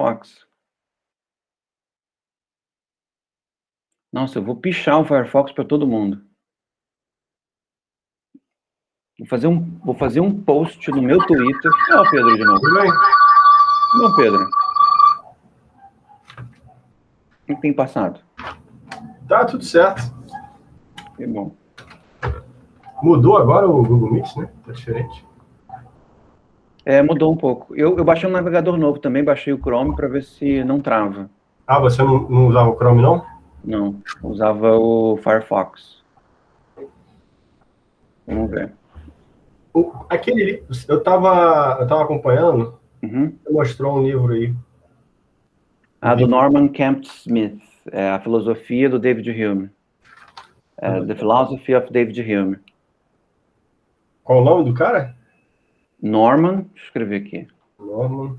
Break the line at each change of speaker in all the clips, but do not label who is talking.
Firefox. Nossa, eu vou pichar o Firefox para todo mundo. Vou fazer um post no meu Twitter. Ó, o Pedro de novo.
Tudo bem?
Não, Pedro. O que tem passado?
Tá tudo certo.
Que bom.
Mudou agora o Google Meet, né? Tá diferente.
Mudou um pouco. Eu baixei um navegador novo também, baixei o Chrome para ver se não trava.
Ah, você não usava o Chrome, não?
Não, usava o Firefox. Vamos ver.
Aquele, eu tava acompanhando,
Uhum.
você mostrou um livro aí.
Do Norman Kemp Smith, a filosofia do David Hume. The Philosophy of David Hume.
Qual o nome do cara?
Norman, deixa eu escrever aqui.
Norman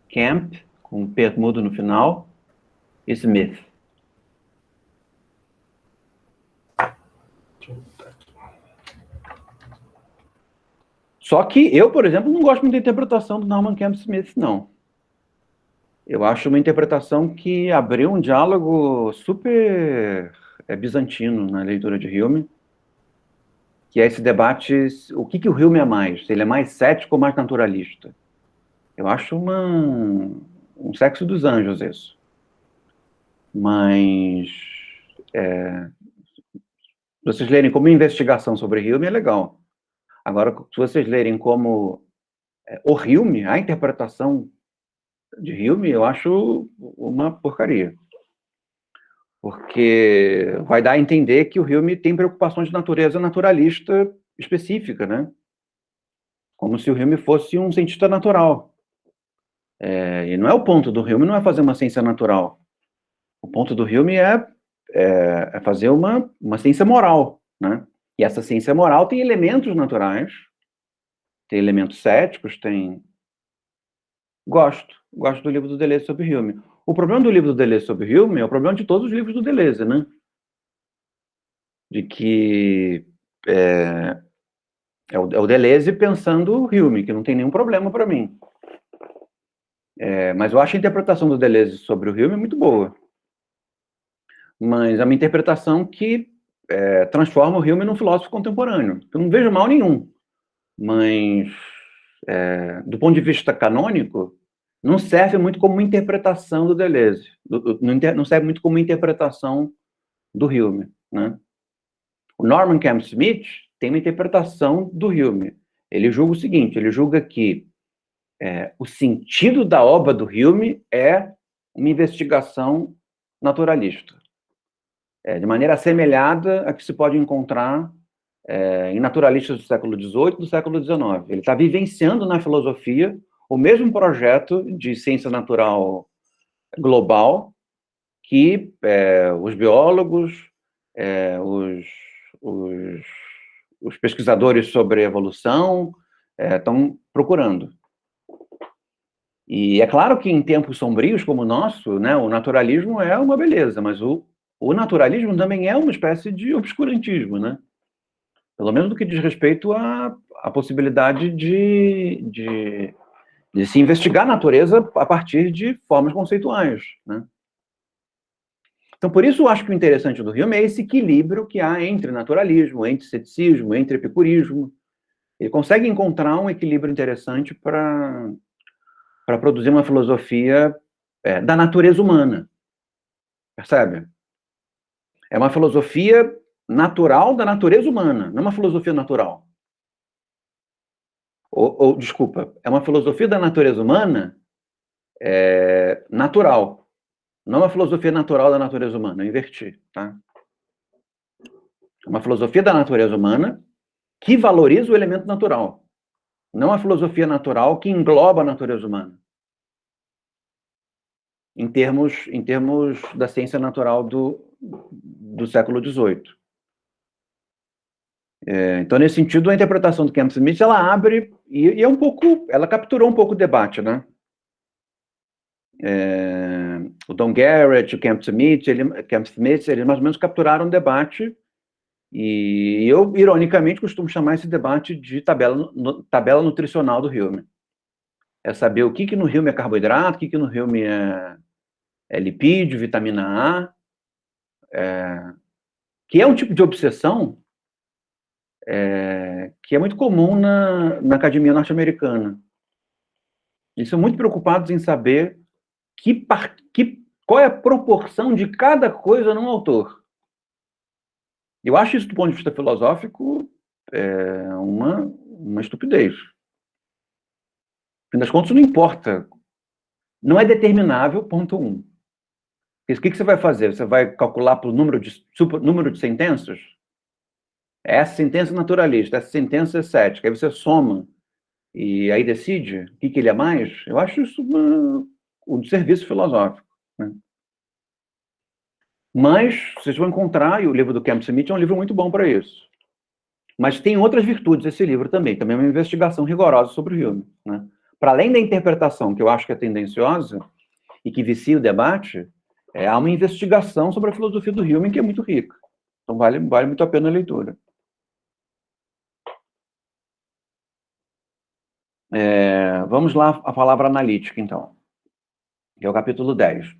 Kemp, com P mudo no final, e Smith. Só que eu, por exemplo, não gosto muito da interpretação do Norman Kemp Smith, não. Eu acho uma interpretação que abriu um diálogo super bizantino na leitura de Hume, que é esse debate, o que o Hume é mais? Se ele é mais cético ou mais naturalista? Eu acho um sexo dos anjos isso. Mas se vocês lerem como investigação sobre Hume, é legal. Agora, se vocês lerem como o Hume, a interpretação de Hume, eu acho uma porcaria. Porque vai dar a entender que o Hume tem preocupações de natureza naturalista específica, né? Como se o Hume fosse um cientista natural. E não é o ponto do Hume, não é fazer uma ciência natural. O ponto do Hume é fazer uma ciência moral, né? E essa ciência moral tem elementos naturais, tem elementos céticos, tem... Gosto do livro do Deleuze sobre Hume. O problema do livro do Deleuze sobre Hume é o problema de todos os livros do Deleuze, né? De que é o Deleuze pensando Hume, que não tem nenhum problema para mim. Mas eu acho a interpretação do Deleuze sobre o Hume muito boa. Mas é uma interpretação que transforma o Hume num filósofo contemporâneo. Eu não vejo mal nenhum. Mas, do ponto de vista canônico, não serve muito como interpretação do Deleuze. Não serve muito como interpretação do Hume, né? O Norman Kemp Smith tem uma interpretação do Hume. Ele julga o seguinte, ele julga que o sentido da obra do Hume é uma investigação naturalista. De maneira assemelhada a que se pode encontrar em naturalistas do século XVIII e do século XIX. Ele está vivenciando na filosofia o mesmo projeto de ciência natural global que os biólogos, os pesquisadores sobre evolução estão procurando. E é claro que em tempos sombrios como o nosso, né, o naturalismo é uma beleza, mas o naturalismo também é uma espécie de obscurantismo, né? Pelo menos no que diz respeito à possibilidade de se investigar a natureza a partir de formas conceituais, né? Então, por isso, eu acho que o interessante do Hume é esse equilíbrio que há entre naturalismo, entre ceticismo, entre epicurismo. Ele consegue encontrar um equilíbrio interessante para produzir uma filosofia da natureza humana. Percebe? É uma filosofia natural da natureza humana, não uma filosofia natural. Desculpa, é uma filosofia da natureza humana natural. Não uma filosofia natural da natureza humana, eu inverti, tá? É uma filosofia da natureza humana que valoriza o elemento natural. Não a filosofia natural que engloba a natureza humana. Em termos da ciência natural do século XVIII. Então, nesse sentido, a interpretação do Kemp Smith, ela abre, e é um pouco, ela capturou um pouco o debate, né? O Don Garrett, o Kemp Smith, eles mais ou menos capturaram o debate, e eu, ironicamente, costumo chamar esse debate de tabela nutricional do Hume. é saber o que no Hume é carboidrato, o que no Hume é lipídio, vitamina A, que é um tipo de obsessão que é muito comum na academia norte-americana. Eles são muito preocupados em saber qual é a proporção de cada coisa num autor. Eu acho isso, do ponto de vista filosófico, uma estupidez. No fim das contas, não importa. Não é determinável, ponto 1. O que você vai fazer? Você vai calcular pelo número de sentenças? Essa sentença naturalista, essa sentença estética. Aí você soma e aí decide o que ele é mais. Eu acho isso um serviço filosófico, né? Mas vocês vão encontrar, e o livro do Campbell Smith é um livro muito bom para isso. Mas tem outras virtudes esse livro também é uma investigação rigorosa sobre o Hume, né? Para além da interpretação, que eu acho que é tendenciosa e que vicia o debate, há uma investigação sobre a filosofia do Hume que é muito rica. Então vale muito a pena a leitura. Vamos lá, a palavra analítica, então. Que é o capítulo 10.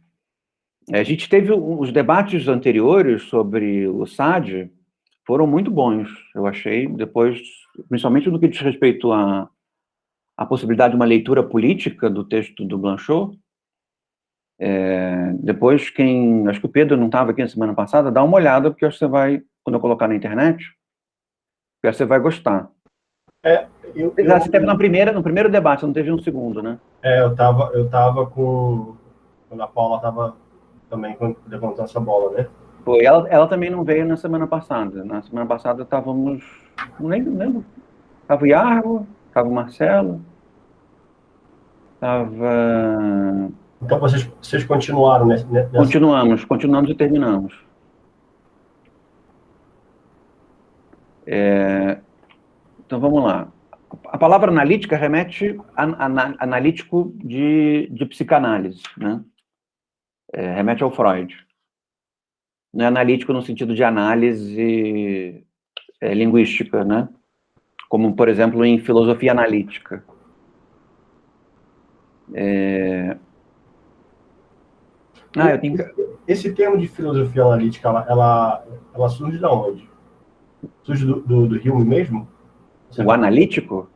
A gente teve os debates anteriores sobre o Sade, foram muito bons, eu achei, depois, principalmente no que diz respeito à possibilidade de uma leitura política do texto do Blanchot. Depois, acho que o Pedro não estava aqui na semana passada, dá uma olhada, porque acho que você vai, quando eu colocar na internet, acho que você vai gostar. Você teve no primeiro debate, não teve no segundo, né?
Eu tava quando a Paula estava também levantando essa bola, né?
Foi, ela também não veio na semana passada. Na semana passada estávamos, não lembro, estava o Iargo, estava o Marcelo, estava...
Então vocês continuaram nessa...
Continuamos e terminamos. Então vamos lá. A palavra analítica remete a analítico de psicanálise, né? Remete ao Freud. Não é analítico no sentido de análise linguística, né? Como, por exemplo, em filosofia analítica.
Esse termo de filosofia analítica, ela surge de onde? Surge do Hume mesmo?
O analítico?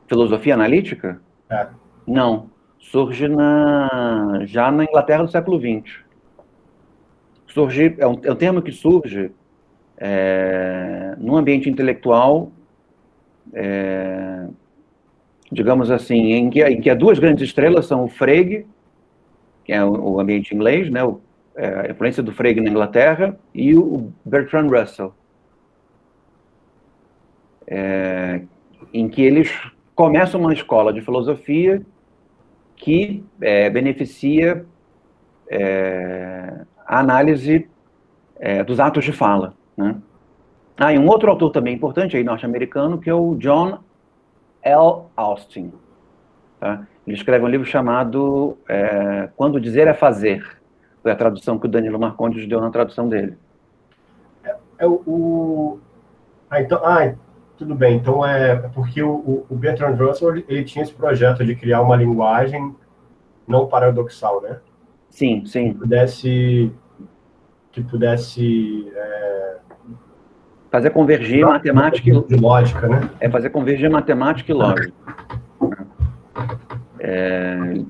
Filosofia analítica? Não. Surge já na Inglaterra do século XX. É um termo que surge num ambiente intelectual, digamos assim, em que as duas grandes estrelas são o Frege, que é o ambiente inglês, né, a influência do Frege na Inglaterra, e o Bertrand Russell, em que eles começam uma escola de filosofia que beneficia a análise dos atos de fala, né? E um outro autor também importante, aí norte-americano, que é o John L. Austin. Tá? Ele escreve um livro chamado Quando Dizer é Fazer. Foi a tradução que o Danilo Marcondes deu na tradução dele.
Tudo bem. Então, porque o Bertrand Russell ele tinha esse projeto de criar uma linguagem não paradoxal, né?
Sim.
Que pudesse
fazer convergir matemática e
lógica, né?
Fazer convergir matemática e lógica.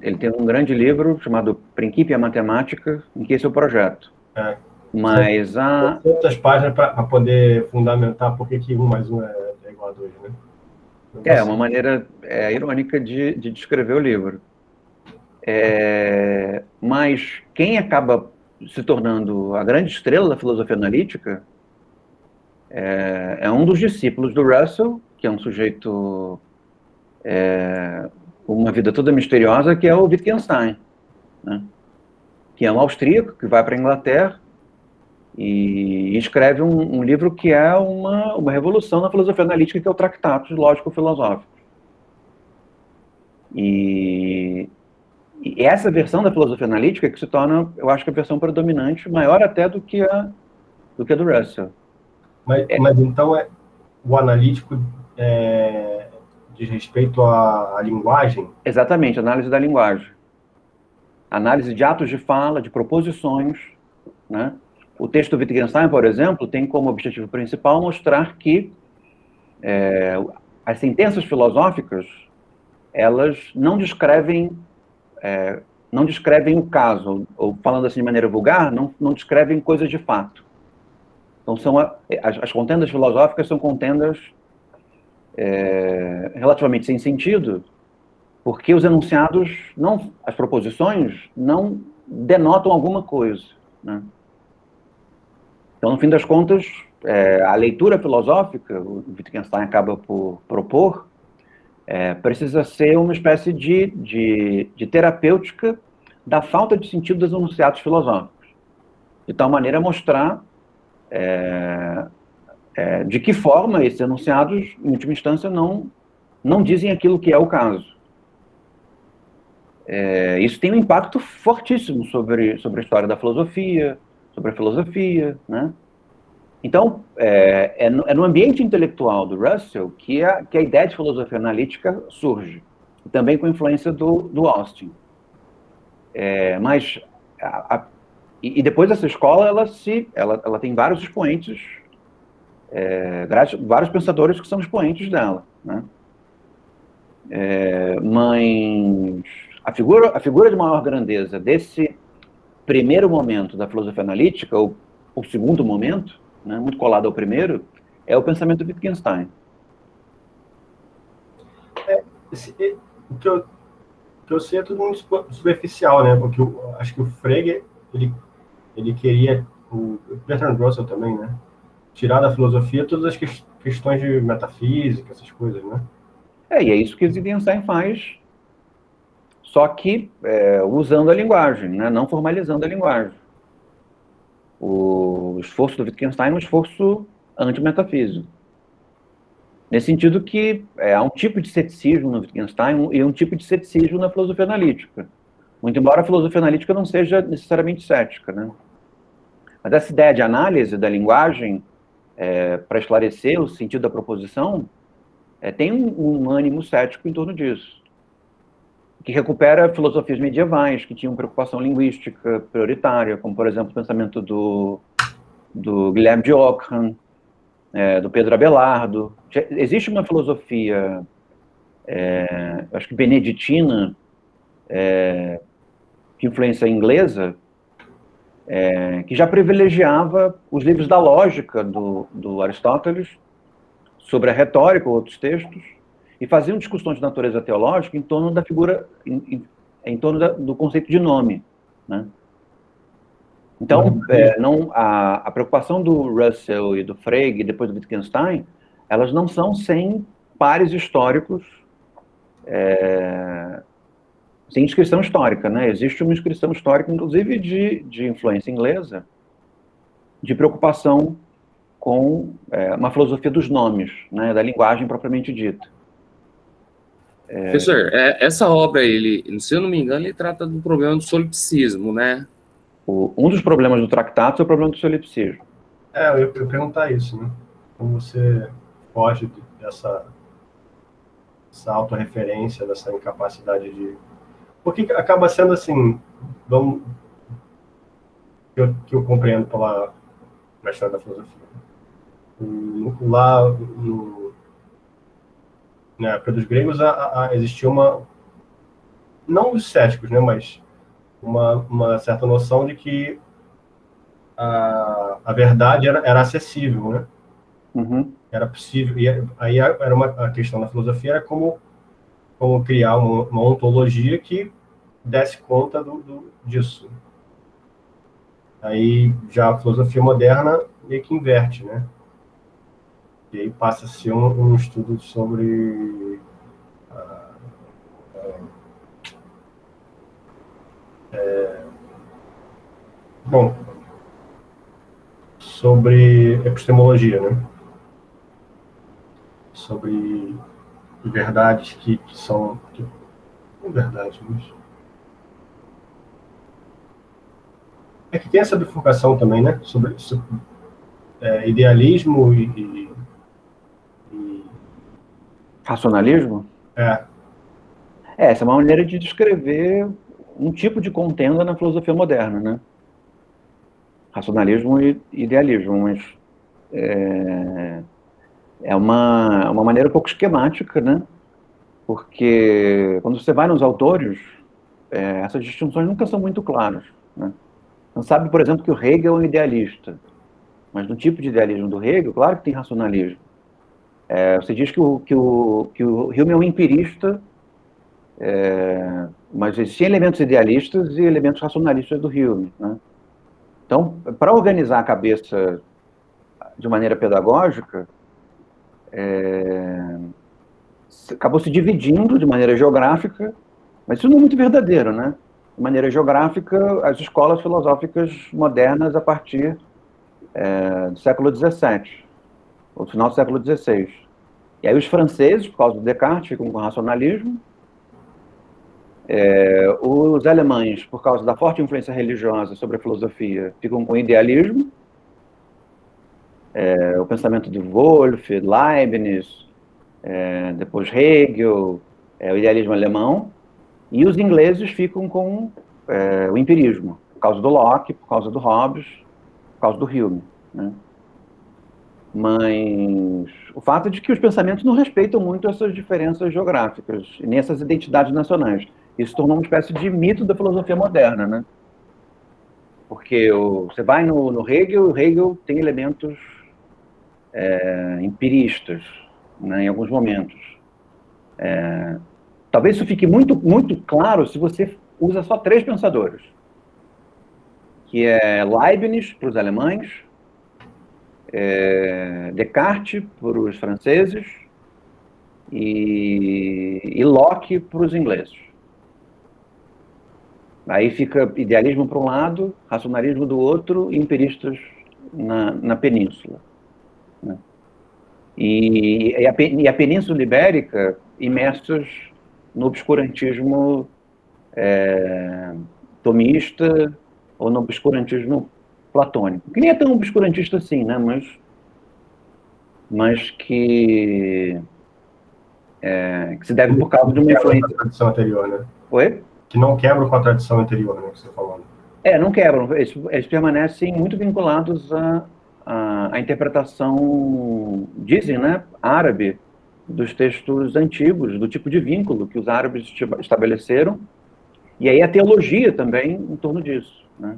Ele tem um grande livro chamado Principia Mathematica, em que esse é o projeto. Mas
Quantas páginas para poder fundamentar por que 1 mais 1 é igual a 2, né?
Uma maneira irônica de descrever o livro. Mas quem acaba se tornando a grande estrela da filosofia analítica é um dos discípulos do Russell, que é um sujeito com uma vida toda misteriosa, que é o Wittgenstein, né? Que é um austríaco que vai para a Inglaterra e escreve um livro que é uma revolução na filosofia analítica, que é o Tractatus Lógico-Filosófico. E essa versão da filosofia analítica que se torna, eu acho que a versão predominante, maior até do que a do Russell.
Mas então o analítico diz respeito à linguagem?
Exatamente, análise da linguagem. Análise de atos de fala, de proposições, né? O texto do Wittgenstein, por exemplo, tem como objetivo principal mostrar que as sentenças filosóficas, elas não descrevem o caso, ou falando assim de maneira vulgar, não descrevem coisas de fato. Então, as contendas filosóficas são contendas relativamente sem sentido, porque os enunciados, as proposições, não denotam alguma coisa, né? Então, no fim das contas, a leitura filosófica, o Wittgenstein acaba por propor, precisa ser uma espécie de terapêutica da falta de sentido dos enunciados filosóficos, de tal maneira a mostrar de que forma esses enunciados, em última instância, não dizem aquilo que é o caso. Isso tem um impacto fortíssimo sobre a história da filosofia, sobre a filosofia, né? Então, é no ambiente intelectual do Russell que a ideia de filosofia analítica surge, e também com a influência do Austin. Mas, e depois dessa escola, ela tem vários expoentes, vários pensadores que são expoentes dela, né? Mas a figura de maior grandeza desse primeiro momento da filosofia analítica, ou o segundo momento, né, muito colado ao primeiro, é o pensamento de Wittgenstein.
O que eu sei é tudo muito superficial, né? Porque acho que o Frege, ele queria, o Bertrand Russell também, né? Tirar da filosofia todas as questões de metafísica, essas coisas, né?
E é isso que Wittgenstein faz, só que usando a linguagem, né, não formalizando a linguagem. O esforço do Wittgenstein é um esforço antimetafísico. Nesse sentido que há um tipo de ceticismo no Wittgenstein e um tipo de ceticismo na filosofia analítica. Muito embora a filosofia analítica não seja necessariamente cética, né? Mas essa ideia de análise da linguagem para esclarecer o sentido da proposição tem um ânimo cético em torno disso, que recupera filosofias medievais que tinham preocupação linguística prioritária, como, por exemplo, o pensamento do Guilherme de Ockham, do Pedro Abelardo. Existe uma filosofia, acho que beneditina, de influência inglesa, que já privilegiava os livros da lógica do Aristóteles sobre a retórica ou outros textos, e faziam discussões de natureza teológica em torno da figura, em torno do conceito de nome, né? Então, a preocupação do Russell e do Frege, e depois do Wittgenstein, elas não são sem pares históricos, sem inscrição histórica, né? Existe uma inscrição histórica, inclusive de influência inglesa, de preocupação com uma filosofia dos nomes, né, da linguagem propriamente dita.
Professor, essa obra, se eu não me engano, ele trata do problema do solipsismo, né?
Um dos problemas do tractato é o problema do solipsismo.
Eu ia perguntar isso, né? Como você foge dessa autorreferência, dessa incapacidade de... Porque acaba sendo assim, que eu compreendo na história da filosofia. Lá na época dos gregos existia não os céticos, né, mas uma certa noção de que a verdade era acessível, né?
Uhum.
Era possível. E aí a questão da filosofia era como criar uma ontologia que desse conta disso. Aí já a filosofia moderna meio que inverte, né? E aí passa a ser um estudo sobre sobre epistemologia, né? Sobre verdades que são verdades, mas que tem essa bifurcação também, né? Sobre idealismo e
Racionalismo?
É,
Essa é uma maneira de descrever um tipo de contenda na filosofia moderna, né? Racionalismo e idealismo, mas é uma maneira um pouco esquemática, né? Porque quando você vai nos autores, essas distinções nunca são muito claras, né? Não sabe, por exemplo, que o Hegel é um idealista, mas no tipo de idealismo do Hegel, claro que tem racionalismo. Você diz que o Hume é um empirista, mas existem elementos idealistas e elementos racionalistas do Hume, né? Então, para organizar a cabeça de maneira pedagógica, acabou se dividindo de maneira geográfica, mas isso não é muito verdadeiro, né? De maneira geográfica, as escolas filosóficas modernas a partir do século XVII, ou do final do século XVI. E aí os franceses, por causa do Descartes, ficam com o racionalismo, os alemães, por causa da forte influência religiosa sobre a filosofia, ficam com o idealismo, o pensamento de Wolff, Leibniz, depois Hegel, o idealismo alemão, e os ingleses ficam com o empirismo, por causa do Locke, por causa do Hobbes, por causa do Hume, né? Mas o fato é de que os pensamentos não respeitam muito essas diferenças geográficas, e nem essas identidades nacionais. Isso tornou uma espécie de mito da filosofia moderna, né? Porque você vai no Hegel, o Hegel tem elementos empiristas, né, em alguns momentos. Talvez isso fique muito, muito claro se você usa só 3 pensadores, que é Leibniz para os alemães, Descartes para os franceses e Locke para os ingleses. Aí fica idealismo para um lado, racionalismo do outro e empiristas na península, né? E a Península Ibérica imersos no obscurantismo tomista ou no obscurantismo platônico, que nem é tão obscurantista assim, né? Mas que se deve por causa de uma influência.
A tradição anterior, né?
Oi?
Que não quebram com a tradição anterior, né? Que você falou.
Não quebram. Eles permanecem muito vinculados à interpretação, dizem, né, árabe, dos textos antigos, do tipo de vínculo que os árabes estabeleceram, e aí a teologia também em torno disso, né?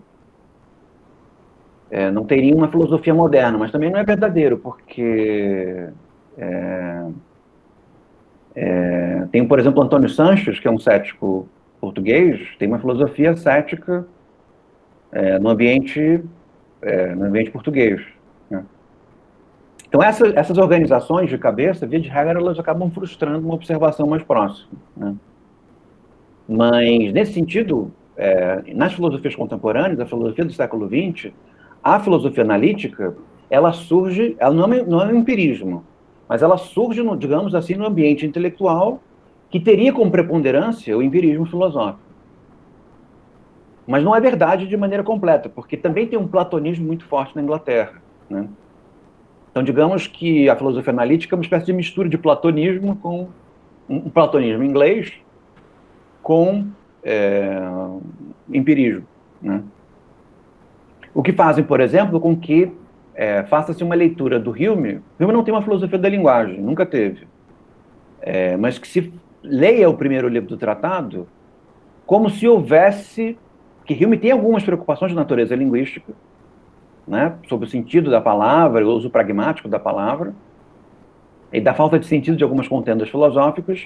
Não teria uma filosofia moderna, mas também não é verdadeiro, porque tem, por exemplo, Antônio Sanches, que é um cético português, tem uma filosofia cética no ambiente português, né? Então, essas organizações de cabeça, via de regra, elas acabam frustrando uma observação mais próxima, né? Mas, nesse sentido, nas filosofias contemporâneas, a filosofia do século XX, a filosofia analítica, ela surge, ela não é um empirismo, mas ela surge, digamos assim, no ambiente intelectual que teria como preponderância o empirismo filosófico. Mas não é verdade de maneira completa, porque também tem um platonismo muito forte na Inglaterra, né? Então, digamos que a filosofia analítica é uma espécie de mistura de platonismo com um platonismo inglês com empirismo, né? O que fazem, por exemplo, com que faça-se uma leitura do Hume. Hume não tem uma filosofia da linguagem, nunca teve. Mas que se leia o primeiro livro do tratado como se houvesse... que Hume tem algumas preocupações de natureza linguística, né, sobre o sentido da palavra, o uso pragmático da palavra, e da falta de sentido de algumas contendas filosóficas,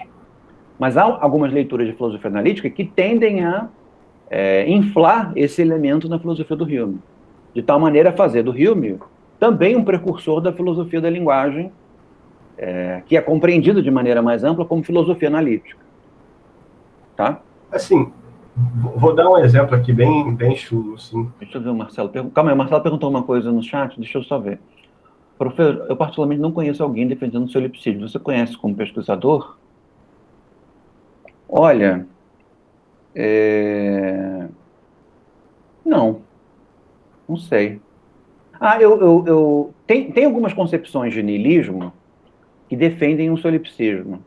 mas há algumas leituras de filosofia analítica que tendem a inflar esse elemento na filosofia do Hume, de tal maneira a fazer do Hume também um precursor da filosofia da linguagem, que é compreendida de maneira mais ampla como filosofia analítica. Tá?
Assim, vou dar um exemplo aqui bem chulo, assim.
Deixa eu ver o Marcelo. Calma aí, o Marcelo perguntou uma coisa no chat, deixa eu só ver. Professor, eu particularmente não conheço alguém defendendo o solipsismo. Você conhece como pesquisador? Olha, não sei. Tem algumas concepções de niilismo que defendem o solipsismo.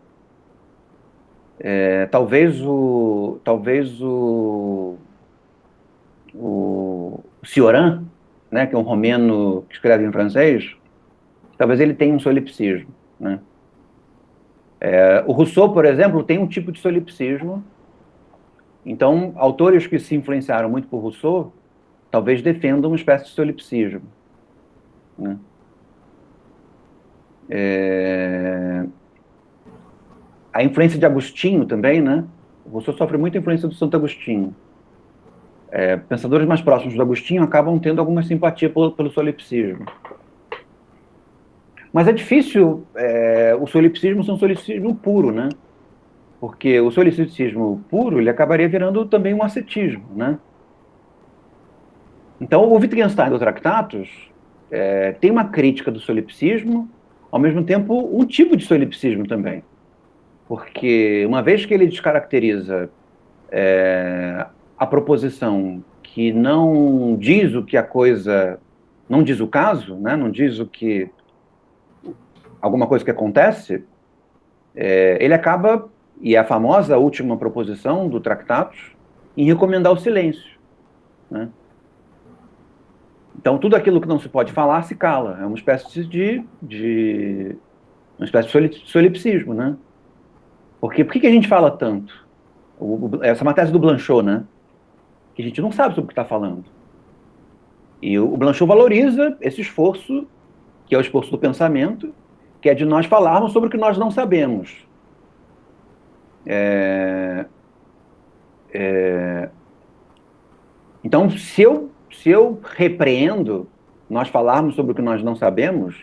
Talvez o Cioran, né, que é um romeno que escreve em francês, talvez ele tenha um solipsismo, né? O Rousseau, por exemplo, tem um tipo de solipsismo. Então, autores que se influenciaram muito por Rousseau, talvez defendam uma espécie de solipsismo, né? A influência de Agostinho também, né? O Rousseau sofre muita influência do Santo Agostinho. Pensadores mais próximos do Agostinho acabam tendo alguma simpatia pelo solipsismo. Mas é difícil o solipsismo ser um solipsismo puro, né? Porque o solipsismo puro, ele acabaria virando também um ascetismo, né? Então, o Wittgenstein do Tractatus tem uma crítica do solipsismo, ao mesmo tempo, um tipo de solipsismo também. Porque, uma vez que ele descaracteriza a proposição que não diz o que a coisa... não diz o caso, né? Não diz o que... alguma coisa que acontece, ele acaba, e é a famosa última proposição do Tractatus, em recomendar o silêncio, né? Então, tudo aquilo que não se pode falar se cala. É uma espécie de solipsismo, né? Porque por que a gente fala tanto? Essa é uma tese do Blanchot, né? Que a gente não sabe sobre o que está falando. E o Blanchot valoriza esse esforço, que é o esforço do pensamento, que é de nós falarmos sobre o que nós não sabemos. Então, se eu repreendo nós falarmos sobre o que nós não sabemos,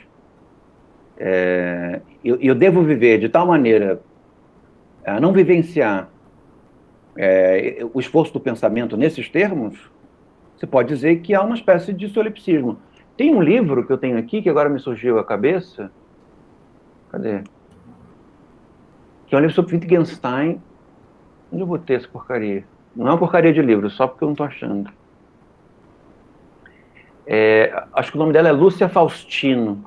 eu devo viver de tal maneira a não vivenciar o esforço do pensamento nesses termos, você pode dizer que há uma espécie de solipsismo. Tem um livro que eu tenho aqui, que agora me surgiu à cabeça. Cadê? Que é um livro sobre Wittgenstein. Onde eu botei essa porcaria? Não é uma porcaria de livro, só porque eu não estou achando. Acho que o nome dela é Lúcia Faustino.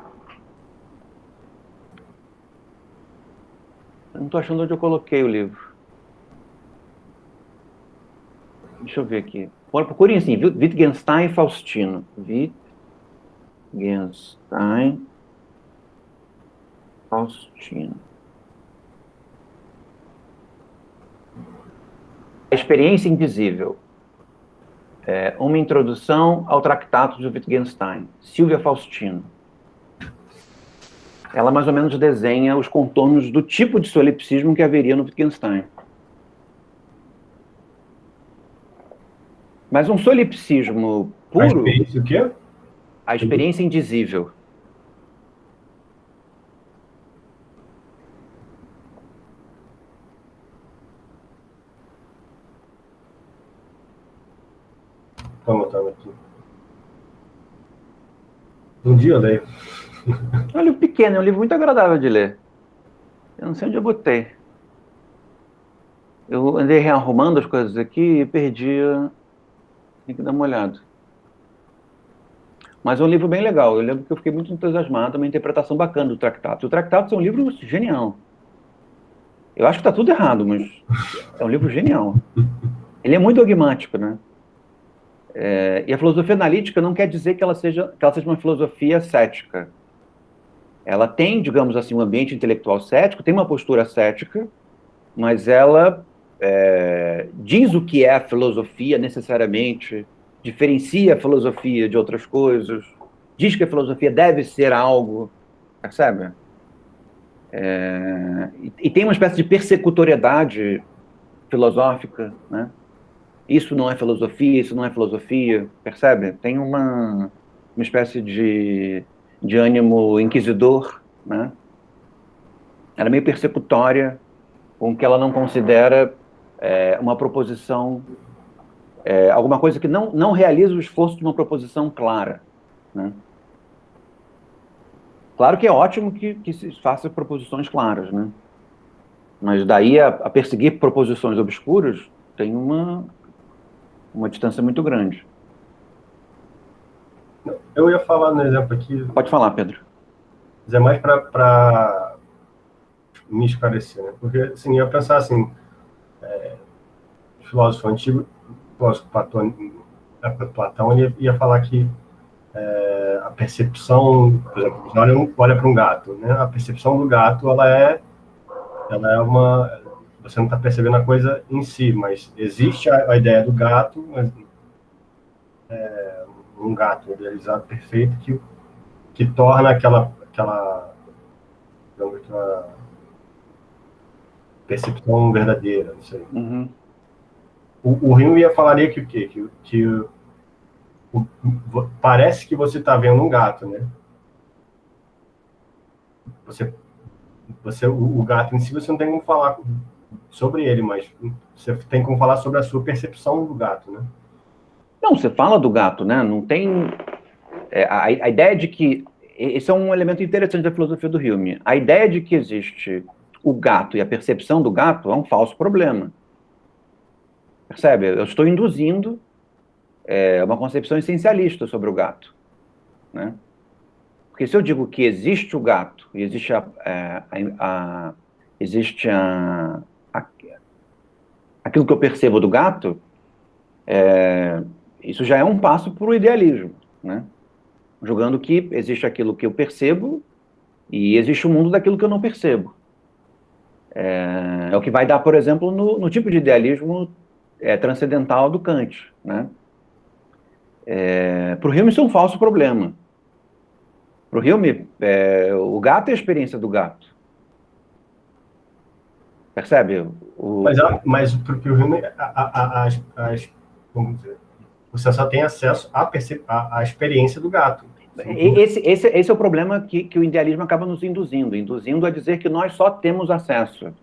Eu não estou achando onde eu coloquei o livro. Deixa eu ver aqui. Procurem assim, Wittgenstein e Faustino. Wittgenstein, Faustino. A experiência invisível. Uma introdução ao Tractatus de Wittgenstein. Silvia Faustino. Ela mais ou menos desenha os contornos do tipo de solipsismo que haveria no Wittgenstein. Mas um solipsismo puro...
A experiência o quê?
A experiência indizível.
Toma aqui. Um dia eu leio.
É um livro pequeno, é um livro muito agradável de ler. Eu não sei onde eu botei. Eu andei rearrumando as coisas aqui e perdi. Tem que dar uma olhada. Mas é um livro bem legal. Eu lembro que eu fiquei muito entusiasmado, uma interpretação bacana do Tractatus. O Tractatus é um livro genial. Eu acho que está tudo errado, mas é um livro genial. Ele é muito dogmático, né? E a filosofia analítica não quer dizer que ela seja uma filosofia cética. Ela tem, digamos assim, um ambiente intelectual cético, tem uma postura cética, mas ela diz o que é a filosofia necessariamente, diferencia a filosofia de outras coisas, diz que a filosofia deve ser algo, percebe? E tem uma espécie de persecutoriedade filosófica, né? Isso não é filosofia, isso não é filosofia, percebe? Tem uma espécie de ânimo inquisidor, né? Ela é meio persecutória, com que ela não considera uma proposição, alguma coisa que não realiza o esforço de uma proposição clara, né? Claro que é ótimo que se faça proposições claras, né? Mas daí a perseguir proposições obscuras tem uma distância muito grande.
Eu ia falar no exemplo aqui...
Pode falar, Pedro.
Mas é mais para me esclarecer, né? Porque, assim, eu ia pensar assim, filósofo antigo, filósofo Platão, ele ia falar que a percepção, por exemplo, olha para um gato, né? A percepção do gato, ela é você não está percebendo a coisa em si, mas existe a ideia do gato, um gato idealizado perfeito que torna aquela percepção verdadeira, não sei.
Uhum.
O Hume falaria que o quê? Parece que você está vendo um gato, né? O gato em si, você não tem como falar sobre ele, mas você tem como falar sobre a sua percepção do gato, né?
Não, você fala do gato, né? Não tem... a ideia de que... Esse é um elemento interessante da filosofia do Hume. A ideia de que existe o gato e a percepção do gato é um falso problema. Percebe? Eu estou induzindo uma concepção essencialista sobre o gato, né? Porque se eu digo que existe o gato e existe aquilo que eu percebo do gato, isso já é um passo para o idealismo, né? Julgando que existe aquilo que eu percebo e existe o mundo daquilo que eu não percebo. É o que vai dar, por exemplo, no tipo de idealismo transcendental do Kant, né? Para o Hume isso é um falso problema. Para o Hume, o gato é a experiência do gato. Percebe?
Mas para o Hume, vamos dizer, você só tem acesso à experiência do gato.
Esse é o problema que o idealismo acaba nos induzindo a dizer que nós só temos acesso.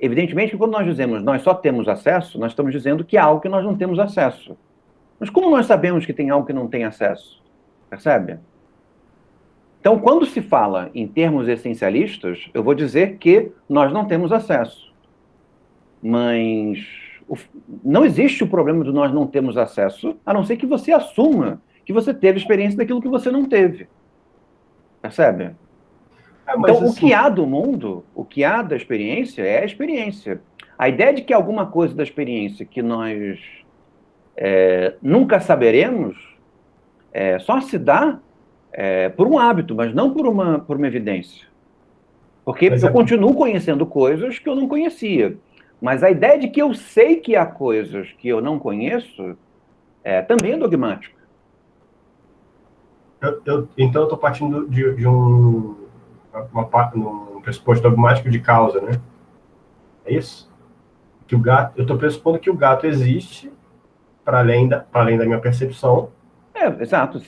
Evidentemente que quando nós dizemos nós só temos acesso, nós estamos dizendo que há algo que nós não temos acesso. Mas como nós sabemos que tem algo que não tem acesso? Percebe? Então, quando se fala em termos essencialistas, eu vou dizer que nós não temos acesso. Mas não existe o problema de nós não termos acesso, a não ser que você assuma que você teve experiência daquilo que você não teve. Percebe? Então, assim, o que há do mundo, o que há da experiência é a experiência. A ideia de que alguma coisa da experiência que nós nunca saberemos só se dá por um hábito, mas não por uma evidência. Porque eu continuo conhecendo coisas que eu não conhecia. Mas a ideia de que eu sei que há coisas que eu não conheço também é dogmática.
Então, eu estou partindo de um pressuposto dogmático de causa, né? É isso? Que o gato, eu estou pressupondo que o gato existe para além da minha percepção.
Exato.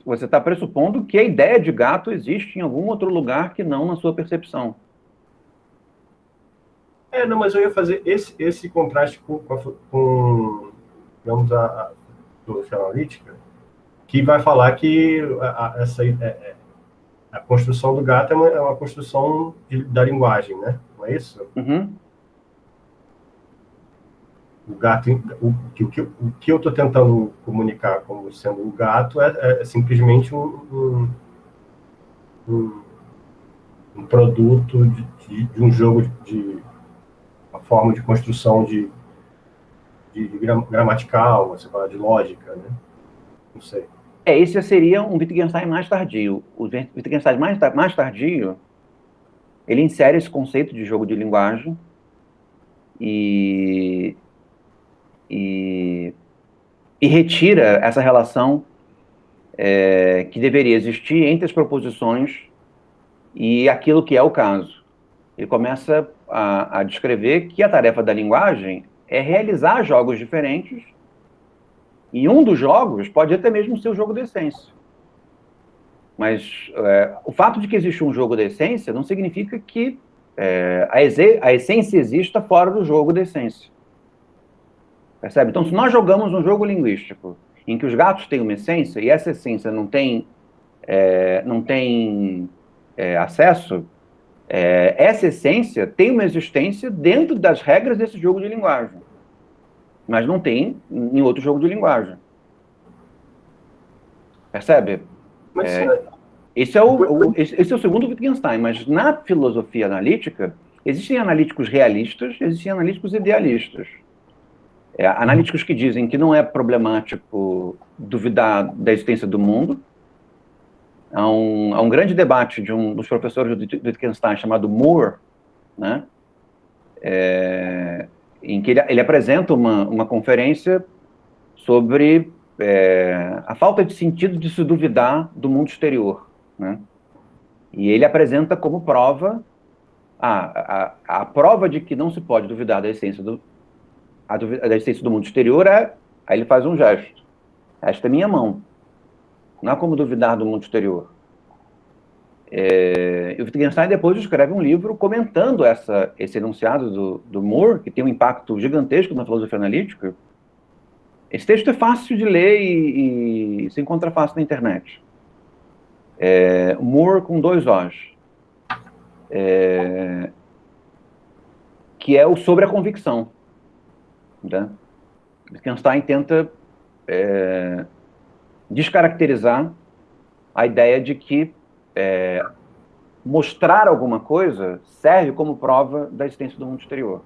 Você está pressupondo que a ideia de gato existe em algum outro lugar que não na sua percepção.
Não, mas eu ia fazer esse contraste com digamos, a filosofia analítica, que vai falar que a construção do gato é uma construção da linguagem, né? Não é isso?
Uhum.
O gato, o que eu estou tentando comunicar como sendo o gato é simplesmente um produto de um jogo de uma forma de construção de gramatical, você fala de lógica, né? Não sei.
Esse seria um Wittgenstein mais tardio. O Wittgenstein mais tardio, ele insere esse conceito de jogo de linguagem e retira essa relação que deveria existir entre as proposições e aquilo que é o caso. Ele começa a descrever que a tarefa da linguagem é realizar jogos diferentes, e um dos jogos pode até mesmo ser o jogo da essência. Mas o fato de que existe um jogo da essência não significa que a essência exista fora do jogo da essência. Percebe? Então, se nós jogamos um jogo linguístico em que os gatos têm uma essência e essa essência não tem acesso, essa essência tem uma existência dentro das regras desse jogo de linguagem, mas não tem em outro jogo de linguagem. Percebe? Esse é o segundo Wittgenstein, mas na filosofia analítica, Existem analíticos realistas, existem analíticos idealistas. Analíticos que dizem que não é problemático duvidar da existência do mundo. Há um grande debate de um dos professores do Wittgenstein chamado Moore, né? Em que ele apresenta uma conferência sobre a falta de sentido de se duvidar do mundo exterior, né? E ele apresenta como prova a prova de que não se pode duvidar da existência do mundo exterior aí ele faz um gesto. Esta é minha mão. Não há como duvidar do mundo exterior. E o Wittgenstein depois escreve um livro comentando esse enunciado do Moore, que tem um impacto gigantesco na filosofia analítica. Esse texto é fácil de ler e se encontra fácil na internet. Moore com 2 Os. Que é o sobre a convicção. Né? Wittgenstein tenta descaracterizar a ideia de que mostrar alguma coisa serve como prova da existência do mundo exterior.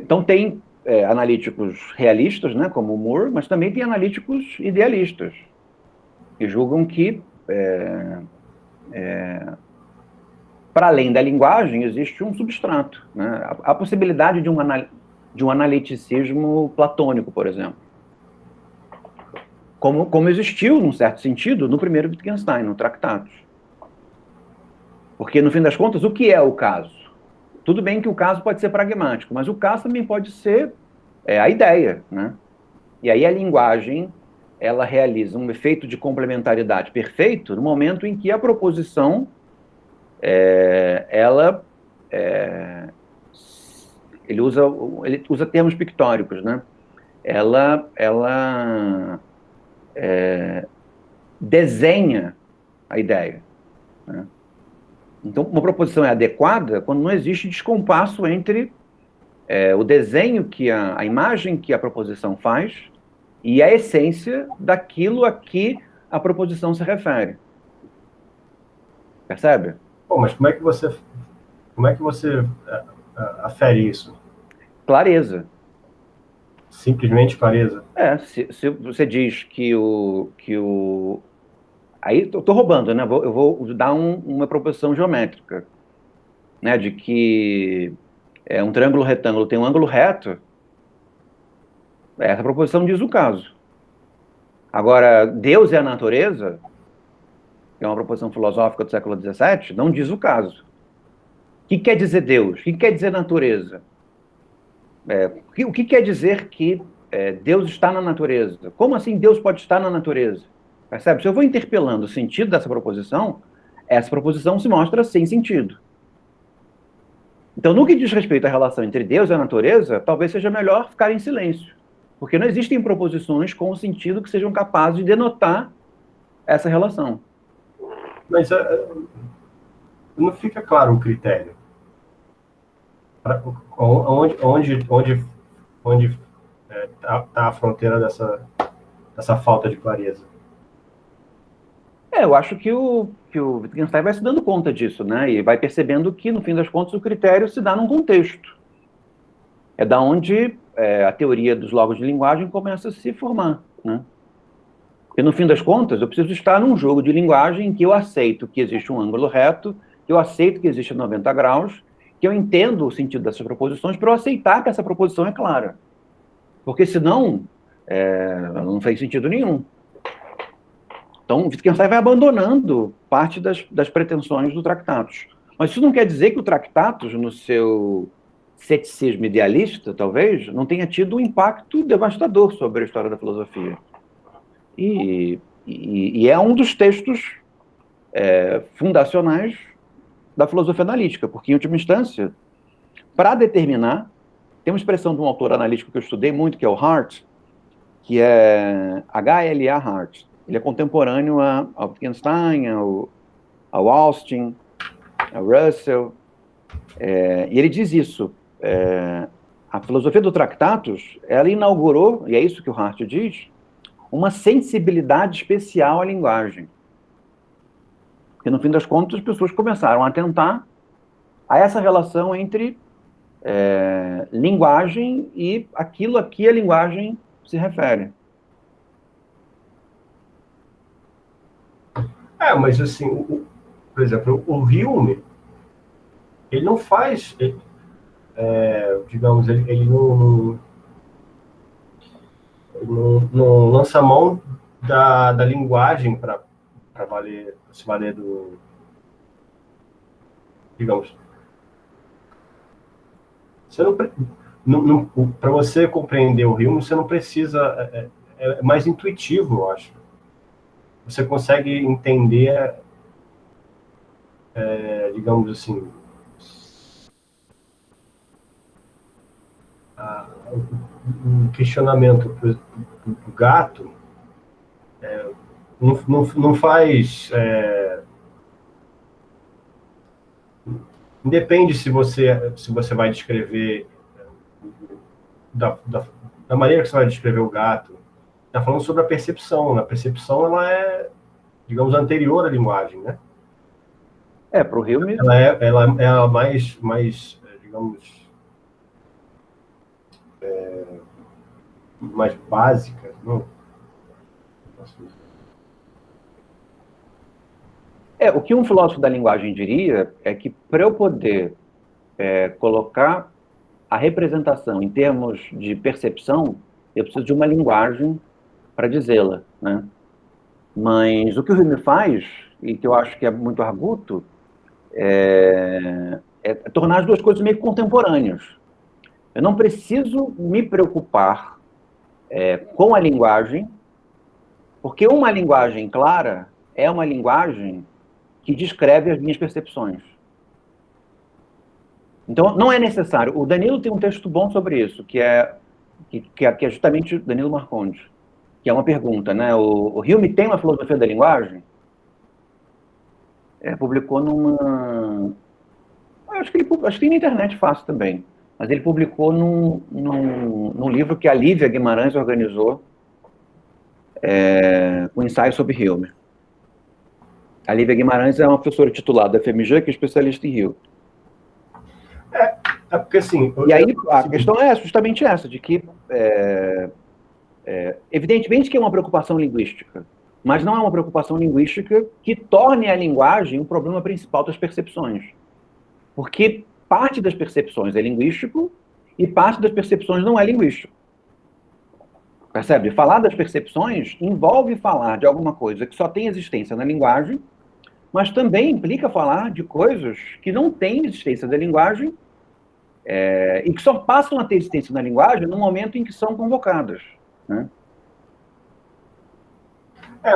Então tem analíticos realistas, né, como o Moore, mas também tem analíticos idealistas, que julgam que para além da linguagem existe um substrato, né? A possibilidade de um analiticismo platônico, por exemplo. Como existiu, num certo sentido, no primeiro Wittgenstein, no Tractatus. Porque, no fim das contas, o que é o caso? Tudo bem que o caso pode ser pragmático, mas o caso também pode ser a ideia, né? E aí a linguagem, ela realiza um efeito de complementaridade perfeito no momento em que a proposição, ele usa termos pictóricos, né? Ela desenha a ideia, né? Então, uma proposição é adequada quando não existe descompasso entre o desenho a imagem que a proposição faz e a essência daquilo a que a proposição se refere. Percebe?
Bom, mas como é que você afere isso?
Clareza.
Simplesmente clareza?
Se você diz que aí eu estou roubando, né? Eu vou dar uma proposição geométrica, né? De que um triângulo retângulo tem um ângulo reto. Essa proposição diz o caso. Agora, Deus é a natureza, que é uma proposição filosófica do século XVII, não diz o caso. O que quer dizer Deus? O que quer dizer natureza? O que quer dizer que Deus está na natureza? Como assim Deus pode estar na natureza? Percebe? Se eu vou interpelando o sentido dessa proposição, essa proposição se mostra sem sentido. Então, no que diz respeito à relação entre Deus e a natureza, talvez seja melhor ficar em silêncio. Porque não existem proposições com o sentido que sejam capazes de denotar essa relação.
Mas não fica claro o critério. Onde está a fronteira dessa falta de clareza?
Eu acho que o Wittgenstein vai se dando conta disso, né? E vai percebendo que, no fim das contas, o critério se dá num contexto. É da onde a teoria dos logos de linguagem começa a se formar, né? Porque, no fim das contas, eu preciso estar num jogo de linguagem em que eu aceito que existe um ângulo reto, que eu aceito que existe 90 graus, que eu entendo o sentido dessas proposições para eu aceitar que essa proposição é clara. Porque, senão, não faz sentido nenhum. Então, Wittgenstein vai abandonando parte das pretensões do Tractatus. Mas isso não quer dizer que o Tractatus, no seu ceticismo idealista, talvez, não tenha tido um impacto devastador sobre a história da filosofia. E é um dos textos fundacionais da filosofia analítica, porque, em última instância, para determinar, tem uma expressão de um autor analítico que eu estudei muito, que é o Hart, que é H.L.A. Hart. Ele é contemporâneo ao Wittgenstein, ao Austin, ao Russell, e ele diz isso. A filosofia do Tractatus, ela inaugurou, e é isso que o Hart diz, uma sensibilidade especial à linguagem. Porque, no fim das contas, as pessoas começaram a atentar a essa relação entre linguagem e aquilo a que a linguagem se refere.
Mas assim, por exemplo, o Hume, ele não faz, digamos, ele não lança mão da linguagem para se valer do, digamos, você não, para você compreender o Hume, você não precisa, é mais intuitivo, eu acho. Você consegue entender, digamos assim, o questionamento do gato não faz... independe se você vai descrever da maneira que você vai descrever o gato. Está falando sobre a percepção. A percepção, ela é, digamos, anterior à linguagem, né?
Para o Hume...
Ela é a mais digamos, mais básica, não?
O que um filósofo da linguagem diria é que, para eu poder colocar a representação em termos de percepção, eu preciso de uma linguagem para dizê-la, né? Mas o que o Hume faz, e que eu acho que é muito arguto, é tornar as duas coisas meio contemporâneas. Eu não preciso me preocupar com a linguagem, porque uma linguagem clara é uma linguagem que descreve as minhas percepções. Então, não é necessário. O Danilo tem um texto bom sobre isso, que é justamente Danilo Marcondes, que é uma pergunta, né? O Hume tem uma filosofia da linguagem? Publicou numa... Acho que tem na internet fácil também. Mas ele publicou num livro que a Lívia Guimarães organizou, com ensaios sobre Hume. A Lívia Guimarães é uma professora titular da FMG, que é especialista em Hume.
Porque assim...
E aí a questão é justamente essa, de que evidentemente que é uma preocupação linguística, mas não é uma preocupação linguística que torne a linguagem um problema principal das percepções. Porque parte das percepções é linguístico e parte das percepções não é linguístico. Percebe? Falar das percepções envolve falar de alguma coisa que só tem existência na linguagem, mas também implica falar de coisas que não têm existência na linguagem e que só passam a ter existência na linguagem no momento em que são convocadas, né?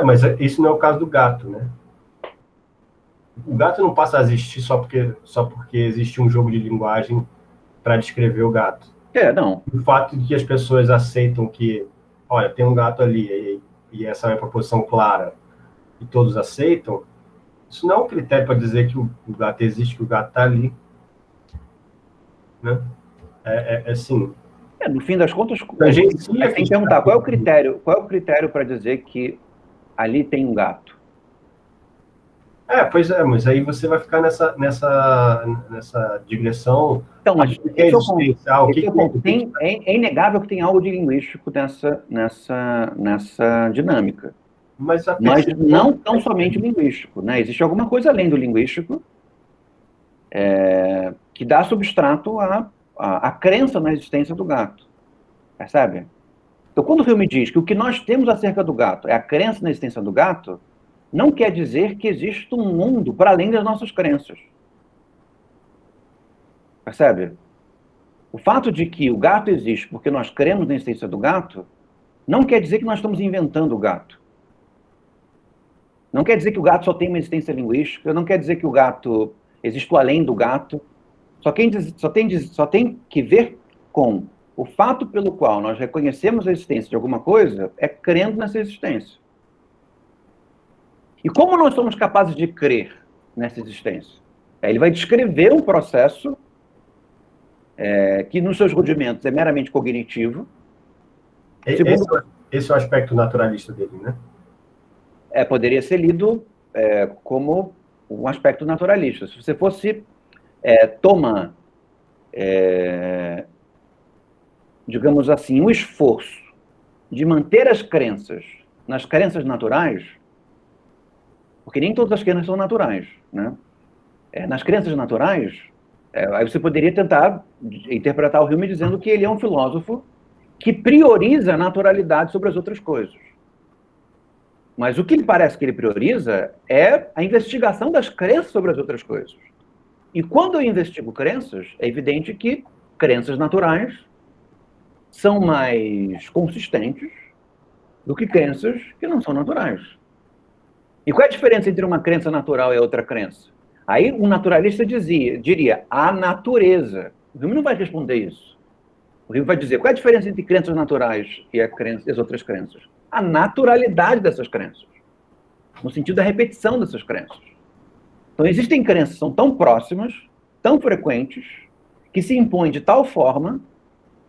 Mas isso não é o caso do gato, né? O gato não passa a existir só porque existe um jogo de linguagem para descrever o gato.
Não.
O fato de que as pessoas aceitam que, olha, tem um gato ali e essa é uma proposição clara e todos aceitam, isso não é um critério para dizer que o gato existe, que o gato está ali, né? Assim...
no fim das contas,
a gente
tem que perguntar qual é o critério para dizer que ali tem um gato.
Pois é, mas aí você vai ficar nessa digressão.
Então, mas é inegável que tem algo de linguístico nessa dinâmica. Mas não tão somente linguístico, né? Existe alguma coisa além do linguístico que dá substrato à crença na existência do gato. Percebe? Então, quando o Hume diz que o que nós temos acerca do gato é a crença na existência do gato, não quer dizer que existe um mundo para além das nossas crenças. Percebe? O fato de que o gato existe porque nós cremos na existência do gato, não quer dizer que nós estamos inventando o gato. Não quer dizer que o gato só tem uma existência linguística, não quer dizer que o gato existe além do gato. Só tem que ver com o fato pelo qual nós reconhecemos a existência de alguma coisa é crendo nessa existência. E como nós somos capazes de crer nessa existência? Ele vai descrever um processo que, nos seus rudimentos, é meramente cognitivo.
Esse é o aspecto naturalista dele, né?
Poderia ser lido como um aspecto naturalista. Se você fosse tomar, digamos assim, um esforço de manter as crenças nas crenças naturais, porque nem todas as crenças são naturais, né? Nas crenças naturais, aí você poderia tentar interpretar o Hume dizendo que ele é um filósofo que prioriza a naturalidade sobre as outras coisas. Mas o que ele parece que ele prioriza é a investigação das crenças sobre as outras coisas. E quando eu investigo crenças, é evidente que crenças naturais são mais consistentes do que crenças que não são naturais. E qual é a diferença entre uma crença natural e outra crença? Aí um naturalista diria, a natureza. O Hume não vai responder isso. O Hume vai dizer, qual é a diferença entre crenças naturais e as outras crenças? A naturalidade dessas crenças, no sentido da repetição dessas crenças. Então existem crenças que são tão próximas, tão frequentes, que se impõem de tal forma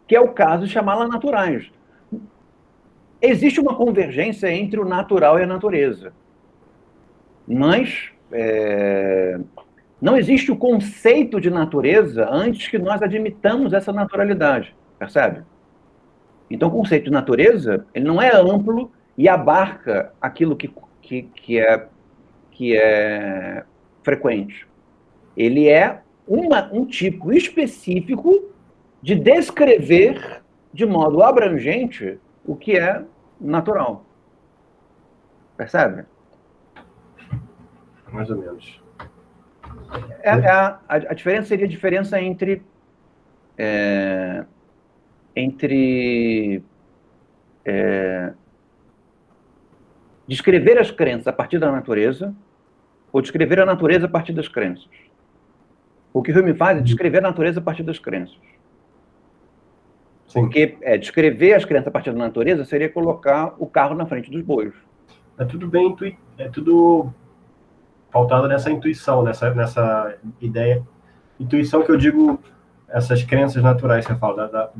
que é o caso de chamá-las naturais. Existe uma convergência entre o natural e a natureza. Mas não existe o conceito de natureza antes que nós admitamos essa naturalidade, percebe? Então, o conceito de natureza, ele não é amplo e abarca aquilo que é frequente. Ele é um tipo específico de descrever de modo abrangente o que é natural. Percebe?
Mais ou menos.
A diferença seria a diferença entre descrever as crenças a partir da natureza ou descrever a natureza a partir das crenças. O que o Hume faz é descrever a natureza a partir das crenças.
Sim.
Porque descrever as crenças a partir da natureza seria colocar o carro na frente dos bois.
É tudo bem, é tudo pautado nessa intuição, nessa ideia. Intuição que eu digo, essas crenças naturais que você fala,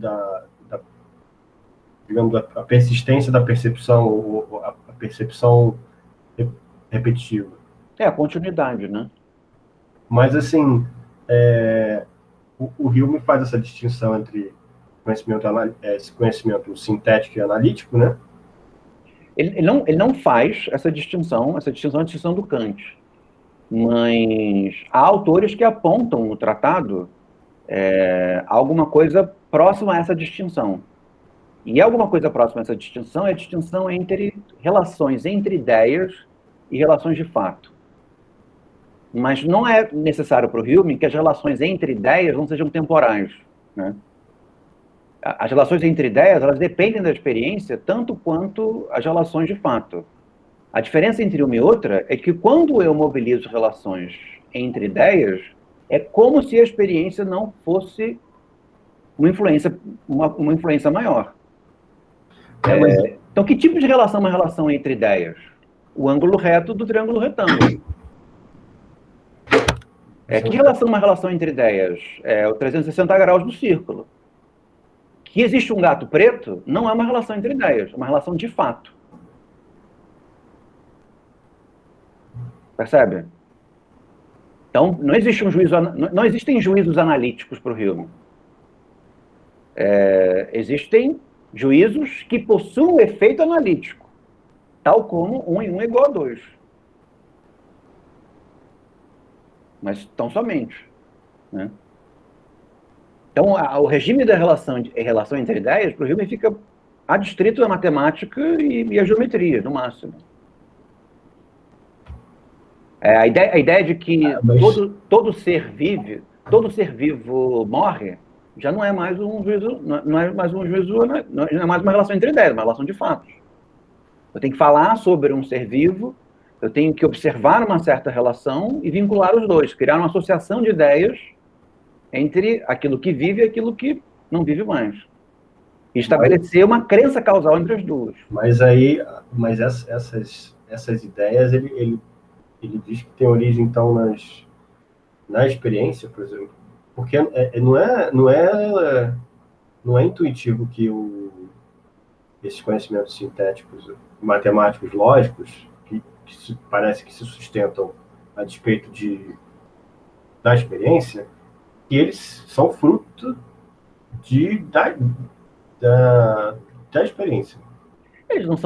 digamos, a persistência da percepção, ou a percepção repetitiva.
A continuidade, né?
Mas, assim, o Hume faz essa distinção entre esse conhecimento sintético e analítico, né?
Ele não faz essa distinção é a distinção do Kant. Mas há autores que apontam no tratado alguma coisa próxima a essa distinção. E alguma coisa próxima a essa distinção é a distinção entre relações entre ideias e relações de fato. Mas não é necessário para o Hume que as relações entre ideias não sejam temporais, né? As relações entre ideias, elas dependem da experiência tanto quanto as relações de fato. A diferença entre uma e outra é que quando eu mobilizo relações entre ideias, é como se a experiência não fosse uma influência maior. Então, que tipo de relação é uma relação entre ideias? O ângulo reto do triângulo retângulo. Que relação é uma relação entre ideias? É o 360 graus do círculo. Que existe um gato preto não é uma relação entre ideias, é uma relação de fato. Percebe? Então, não existem juízos analíticos para o Hume. Existem juízos que possuem um efeito analítico, tal como 1 e 1 é igual a 2. Mas tão somente, né? Então, o regime da relação entre ideias, para o Hume, fica adstrito à matemática e à geometria, no máximo. A ideia de que todo ser vivo morre, já não é mais um juízo, não é mais uma relação entre ideias, é uma relação de fatos. Eu tenho que falar sobre um ser vivo, eu tenho que observar uma certa relação e vincular os dois, criar uma associação de ideias entre aquilo que vive e aquilo que não vive mais. E estabelecer uma crença causal entre as duas.
Mas essas ideias, ele diz que tem origem, então, na experiência, por exemplo. Porque não é intuitivo que esses conhecimentos sintéticos, matemáticos, lógicos, que parece que se sustentam a despeito da experiência, que eles são fruto da experiência.
Eles não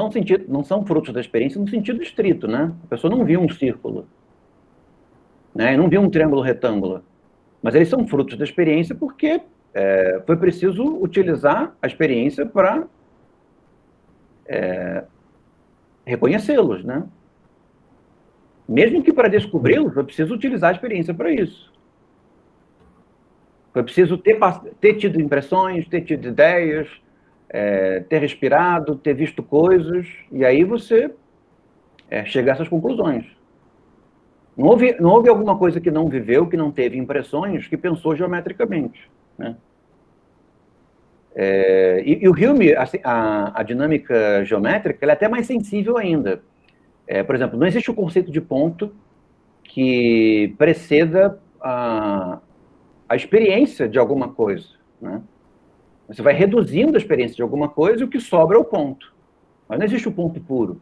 são frutos da experiência no sentido estrito, né? A pessoa não viu um círculo, né? Não viu um triângulo retângulo. Mas eles são frutos da experiência porque foi preciso utilizar a experiência para reconhecê-los, né? Mesmo que para descobri-los, foi preciso utilizar a experiência para isso. Foi preciso ter tido impressões, ter tido ideias, ter respirado, ter visto coisas, e aí você chega a essas conclusões. Não houve alguma coisa que não viveu, que não teve impressões, que pensou geometricamente, né? E o Hume, assim, a dinâmica geométrica, ela é até mais sensível ainda. Por exemplo, não existe o conceito de ponto que preceda a experiência de alguma coisa, né? Você vai reduzindo a experiência de alguma coisa e o que sobra é o ponto. Mas não existe o ponto puro.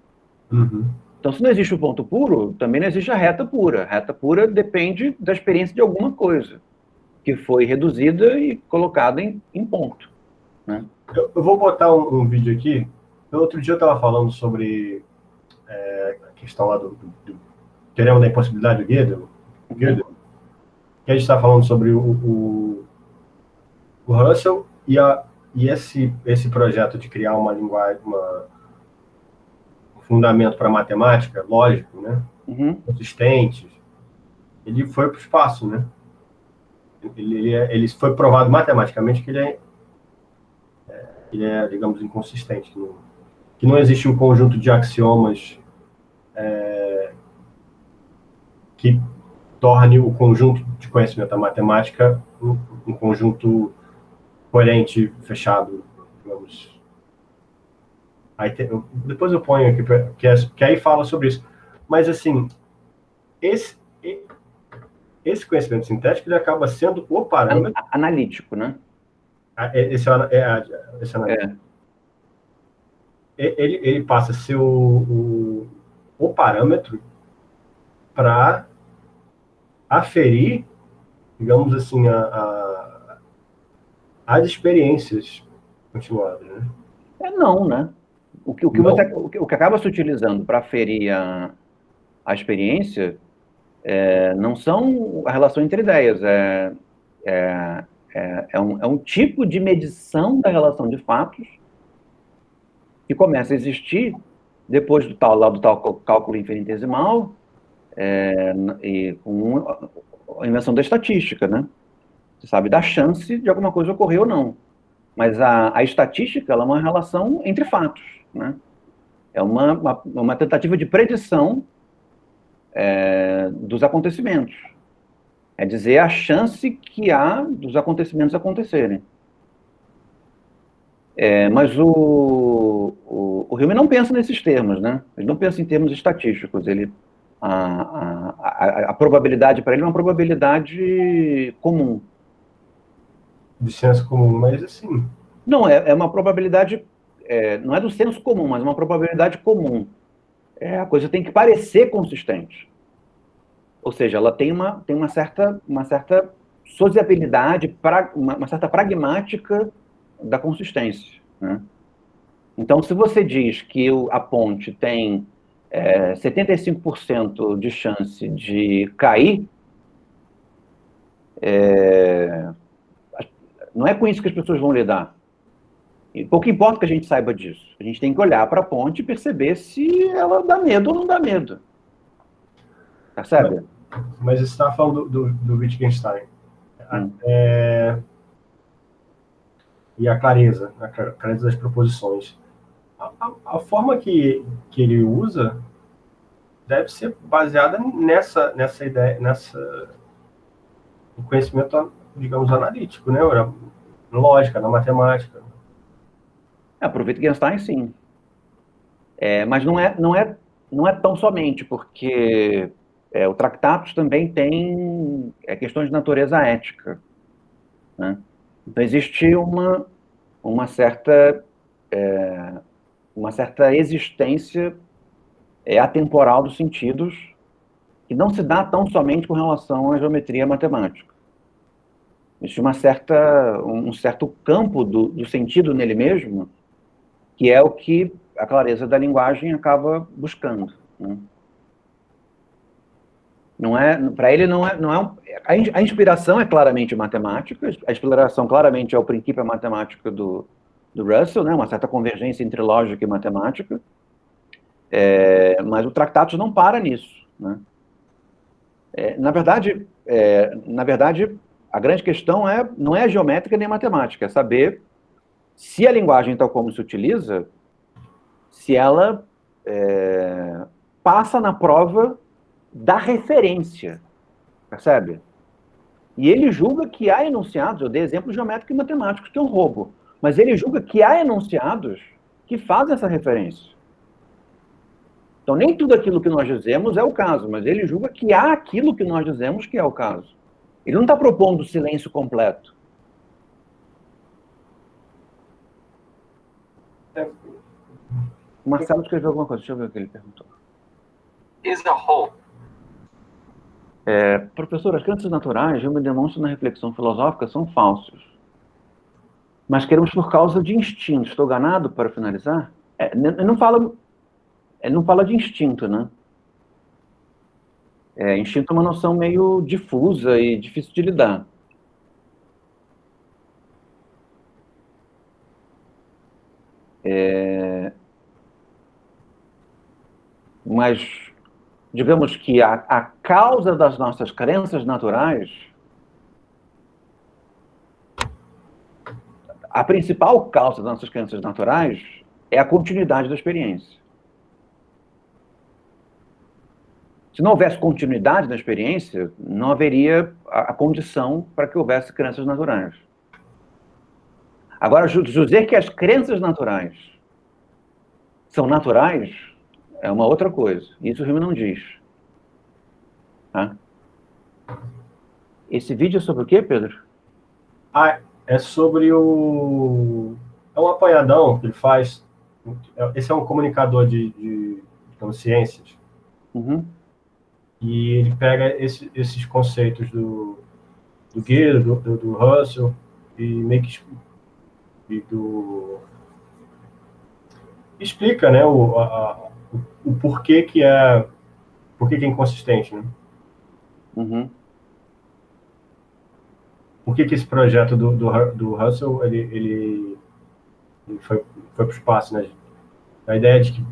Uhum.
Então, se não existe o ponto puro, também não existe a reta pura. A reta pura depende da experiência de alguma coisa, que foi reduzida e colocada em ponto, né?
Eu vou botar um vídeo aqui. Outro dia eu estava falando sobre a questão lá do teorema da impossibilidade do Gödel, que a gente está falando sobre o Russell e esse projeto de criar uma linguagem, um fundamento para matemática, lógico, né?
Uhum.
Consistente. Ele foi para o espaço, né? Ele foi provado matematicamente que ele é, digamos, inconsistente, que não existe um conjunto de axiomas que torne o conjunto de conhecimento da matemática um conjunto coerente, fechado, digamos. Depois eu ponho aqui, que aí fala sobre isso. Mas, assim, esse conhecimento sintético ele acaba sendo o parâmetro.
Analítico, né?
Esse analítico. Ele passa a ser o parâmetro para aferir, digamos assim, as experiências continuadas, né?
Não, né? O que acaba se utilizando para aferir a experiência não são a relação entre ideias, é um tipo de medição da relação de fatos que começa a existir depois do tal cálculo infinitesimal e com a invenção da estatística, né? Você sabe da chance de alguma coisa ocorrer ou não. Mas a estatística ela é uma relação entre fatos, né? É uma tentativa de predição dos acontecimentos. É dizer a chance que há dos acontecimentos acontecerem. Mas o Hume não pensa nesses termos, né? Ele não pensa em termos estatísticos. A probabilidade para ele é uma probabilidade comum.
De senso comum, mas assim...
Não, é uma probabilidade... não é do senso comum, mas uma probabilidade comum. A coisa tem que parecer consistente. Ou seja, ela tem uma certa sociabilidade, uma certa pragmática da consistência, né? Então, se você diz que a ponte tem 75% de chance de cair, não é com isso que as pessoas vão lidar. E pouco importa que a gente saiba disso. A gente tem que olhar para a ponte e perceber se ela dá medo ou não dá medo. Percebe?
Mas você estava falando do Wittgenstein. E a clareza das proposições. A forma que ele usa deve ser baseada nessa ideia, no conhecimento, digamos, analítico, né? Na lógica, na matemática.
Para o Wittgenstein, sim. Mas não é tão somente, porque o Tractatus também tem questões de natureza ética, né? Então, existe uma certa existência atemporal dos sentidos que não se dá tão somente com relação à geometria matemática. Existe um certo campo do sentido nele mesmo, que é o que a clareza da linguagem acaba buscando, né? Não é, para ele a inspiração é claramente matemática, a exploração claramente é o princípio matemático do Russell, né? Uma certa convergência entre lógica e matemática, mas o Tractatus não para nisso, né? Na verdade, a grande questão não é geométrica nem matemática, é saber se a linguagem tal como se utiliza, se ela passa na prova da referência, percebe? E ele julga que há enunciados, eu dei exemplos geométricos e matemáticos, que é um roubo, mas ele julga que há enunciados que fazem essa referência. Então, nem tudo aquilo que nós dizemos é o caso, mas ele julga que há aquilo que nós dizemos que é o caso. Ele não está propondo o silêncio completo. O Marcelo escreveu alguma coisa, deixa eu ver o que ele perguntou.
Is a whole.
Professor, as crenças naturais, eu me demonstro na reflexão filosófica, são falsos. Mas queremos por causa de instinto. Estou ganado para finalizar? Ele não fala de instinto, né? Instinto é uma noção meio difusa e difícil de lidar. Mas, digamos que a causa das nossas crenças naturais, a principal causa das nossas crenças naturais é a continuidade da experiência. Se não houvesse continuidade na experiência, não haveria a condição para que houvesse crenças naturais. Agora, dizer que as crenças naturais são naturais é uma outra coisa. Isso o Hume não diz. Tá? Esse vídeo é sobre o quê, Pedro?
É sobre o... É um apanhadão que ele faz. Esse é um comunicador de ciências.
Uhum.
E ele pega esses conceitos do Gödel, do Russell, e meio que explica, né, o porquê que é inconsistente, né?
Uhum.
Por que esse projeto do Russell ele foi para o espaço, né? A ideia de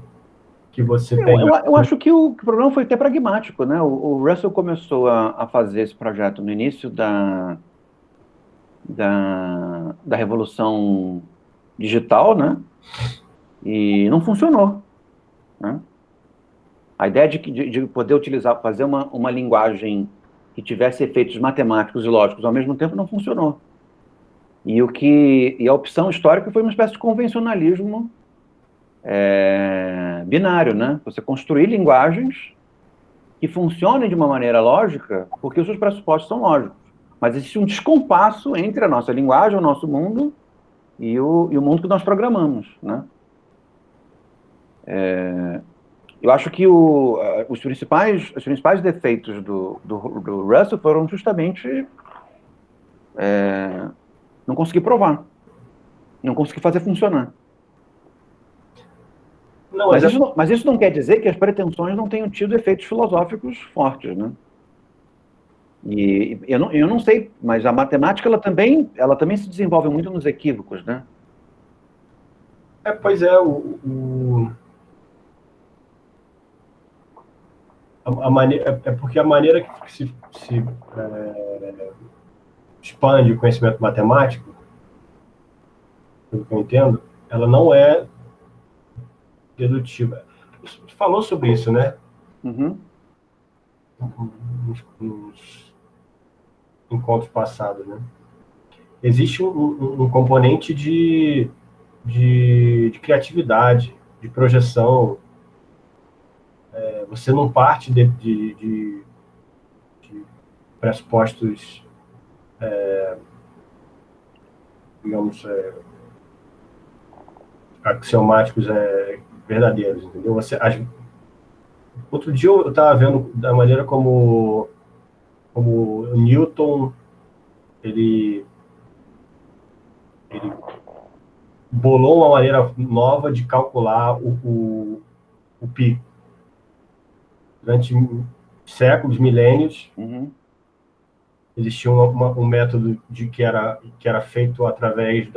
que você tem...
Eu acho que o problema foi até pragmático, né? O Russell começou a fazer esse projeto no início da revolução digital, né? E não funcionou, né? A ideia de poder fazer uma linguagem que tivesse efeitos matemáticos e lógicos ao mesmo tempo não funcionou. E a opção histórica foi uma espécie de convencionalismo binário, né? Você construir linguagens que funcionem de uma maneira lógica, porque os seus pressupostos são lógicos. Mas existe um descompasso entre a nossa linguagem, o nosso mundo, e o mundo que nós programamos, né? Eu acho que os principais defeitos do Russell foram justamente não conseguir provar, não conseguir fazer funcionar. Mas isso não quer dizer que as pretensões não tenham tido efeitos filosóficos fortes, né? E eu não sei, mas a matemática ela também se desenvolve muito nos equívocos, né?
Pois é, porque a maneira que se expande o conhecimento matemático, pelo que eu entendo, ela não é dedutiva. Você falou sobre isso, né?
Uhum.
Nos encontros passados, né? Existe um componente de criatividade, de projeção. Você não parte de pressupostos, digamos, axiomáticos verdadeiros, entendeu? Outro dia eu estava vendo da maneira como o Newton ele bolou uma maneira nova de calcular o π. Durante séculos, milênios, existia um método que era feito através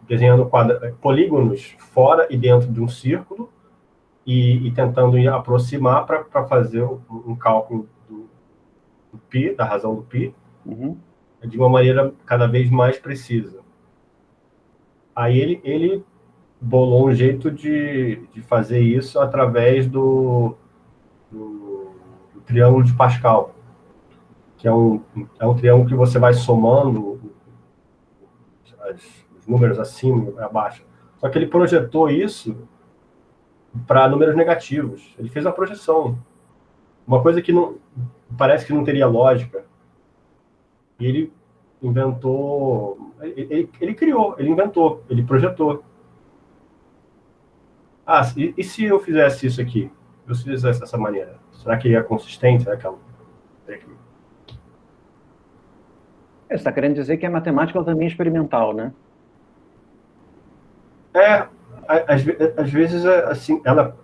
desenhando polígonos fora e dentro de um círculo e tentando aproximar para fazer um cálculo do π, da razão do π, de uma maneira cada vez mais precisa. Aí ele bolou um jeito de fazer isso através do triângulo de Pascal, que é um triângulo que você vai somando os números acima e abaixo. Só que ele projetou isso para números negativos. Ele fez uma projeção. Uma coisa que não parece que não teria lógica. E ele inventou... Ele criou, ele inventou, ele projetou. Ah, e se eu fizesse isso aqui? Se eu fizesse dessa maneira? Será que é consistente? Será que é...
Você está querendo dizer que a matemática ela também é experimental, né?
Às vezes, assim, ela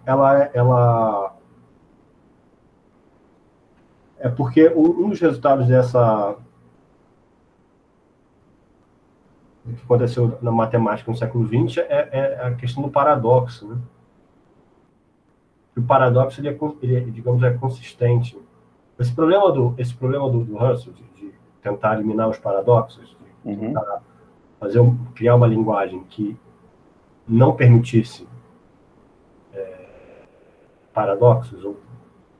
é porque um dos resultados que aconteceu na matemática no século XX é a questão do paradoxo, né? O paradoxo, ele digamos, é consistente. Esse problema do Russell, de tentar eliminar os paradoxos, de tentar criar uma linguagem que não permitisse paradoxos ou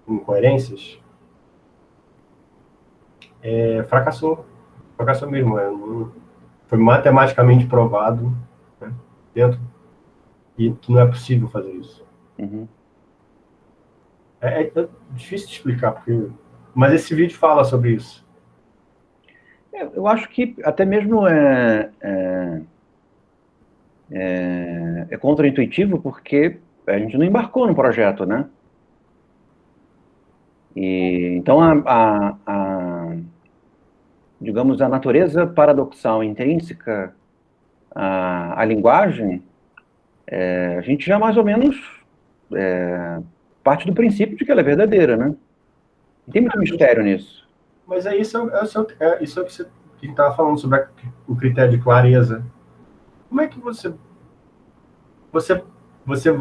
incoerências, fracassou mesmo. Foi matematicamente provado, né, e que não é possível fazer isso. É difícil de explicar, mas esse vídeo fala sobre isso.
Eu acho que até mesmo é contraintuitivo, porque a gente não embarcou no projeto, né? E, então, digamos, a natureza paradoxal intrínseca à linguagem, a gente já mais ou menos parte do princípio de que ela é verdadeira, né? Não tem muito mistério nisso.
Mas isso é que a gente estava falando sobre o critério de clareza. Como é que você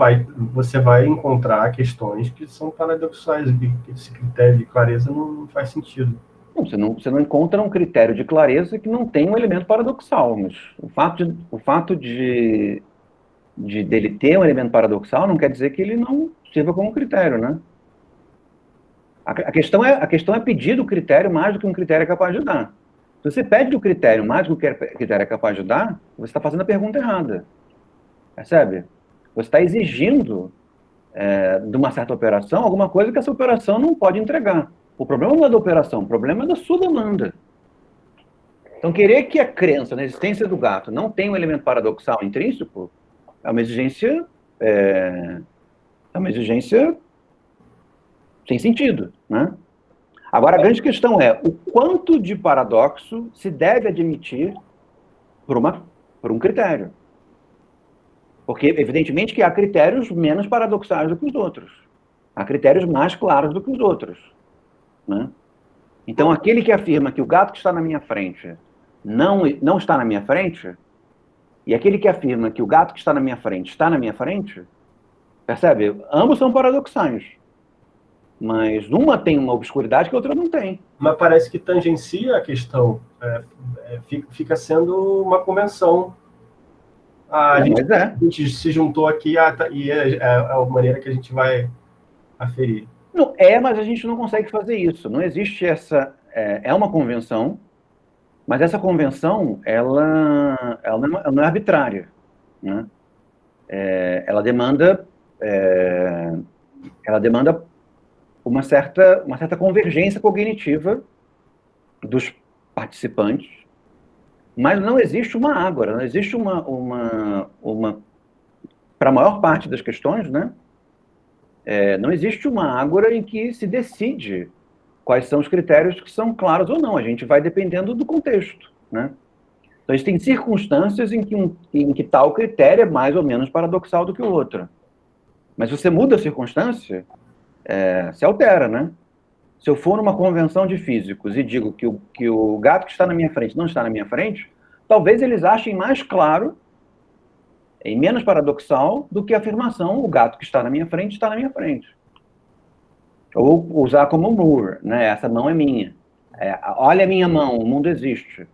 vai encontrar questões que são paradoxais, e esse critério de clareza não faz sentido?
Não, você não encontra um critério de clareza que não tem um elemento paradoxal, mas o fato de dele ter um elemento paradoxal não quer dizer que ele não sirva como critério, né? A questão é pedir do critério mais do que um critério é capaz de dar. Se você pede do critério mais do que o critério é capaz de dar, você está fazendo a pergunta errada. Percebe? Você está exigindo de uma certa operação alguma coisa que essa operação não pode entregar. O problema não é da operação, o problema é da sua demanda. Então, querer que a crença na existência do gato não tenha um elemento paradoxal intrínseco é uma exigência sem sentido, né? Agora, a grande questão é o quanto de paradoxo se deve admitir por um critério. Porque, evidentemente, que há critérios menos paradoxais do que os outros. Há critérios mais claros do que os outros, né? Então, aquele que afirma que o gato que está na minha frente não está na minha frente, e aquele que afirma que o gato que está na minha frente, percebe? Ambos são paradoxais. Mas uma tem uma obscuridade que a outra não tem.
Mas parece que tangencia a questão. Fica sendo uma convenção. A gente se juntou aqui e é a maneira que a gente vai aferir.
Não, mas a gente não consegue fazer isso. Não existe essa... É uma convenção, mas essa convenção, ela não é arbitrária, né? Ela demanda uma certa convergência cognitiva dos participantes, mas não existe uma ágora, não existe para a maior parte das questões, né? Não existe uma ágora em que se decide quais são os critérios que são claros ou não. A gente vai dependendo do contexto, né? Então, existem circunstâncias em que tal critério é mais ou menos paradoxal do que o outro. Mas se você muda a circunstância, se altera, né? Se eu for numa convenção de físicos e digo que o gato que está na minha frente não está na minha frente, talvez eles achem mais claro e menos paradoxal do que a afirmação: o gato que está na minha frente está na minha frente. Ou usar como Moore, né? Essa mão é minha. Olha a minha mão, o mundo existe.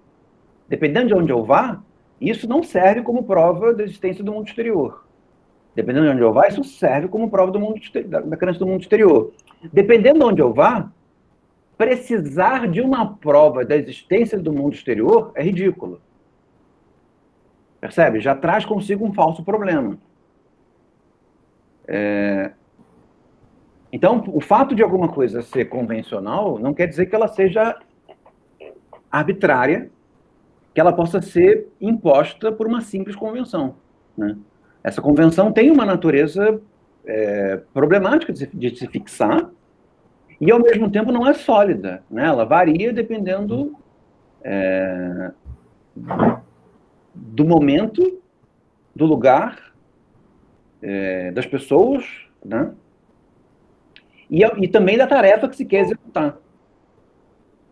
Dependendo de onde eu vá, isso não serve como prova da existência do mundo exterior. Dependendo de onde eu vá, isso serve como prova da crença do mundo exterior. Dependendo de onde eu vá, precisar de uma prova da existência do mundo exterior é ridículo. Percebe? Já traz consigo um falso problema. Então, o fato de alguma coisa ser convencional não quer dizer que ela seja arbitrária, que ela possa ser imposta por uma simples convenção, né? Essa convenção tem uma natureza problemática de se fixar e, ao mesmo tempo, não é sólida, né? Ela varia dependendo do momento, do lugar, das pessoas, né? E também da tarefa que se quer executar.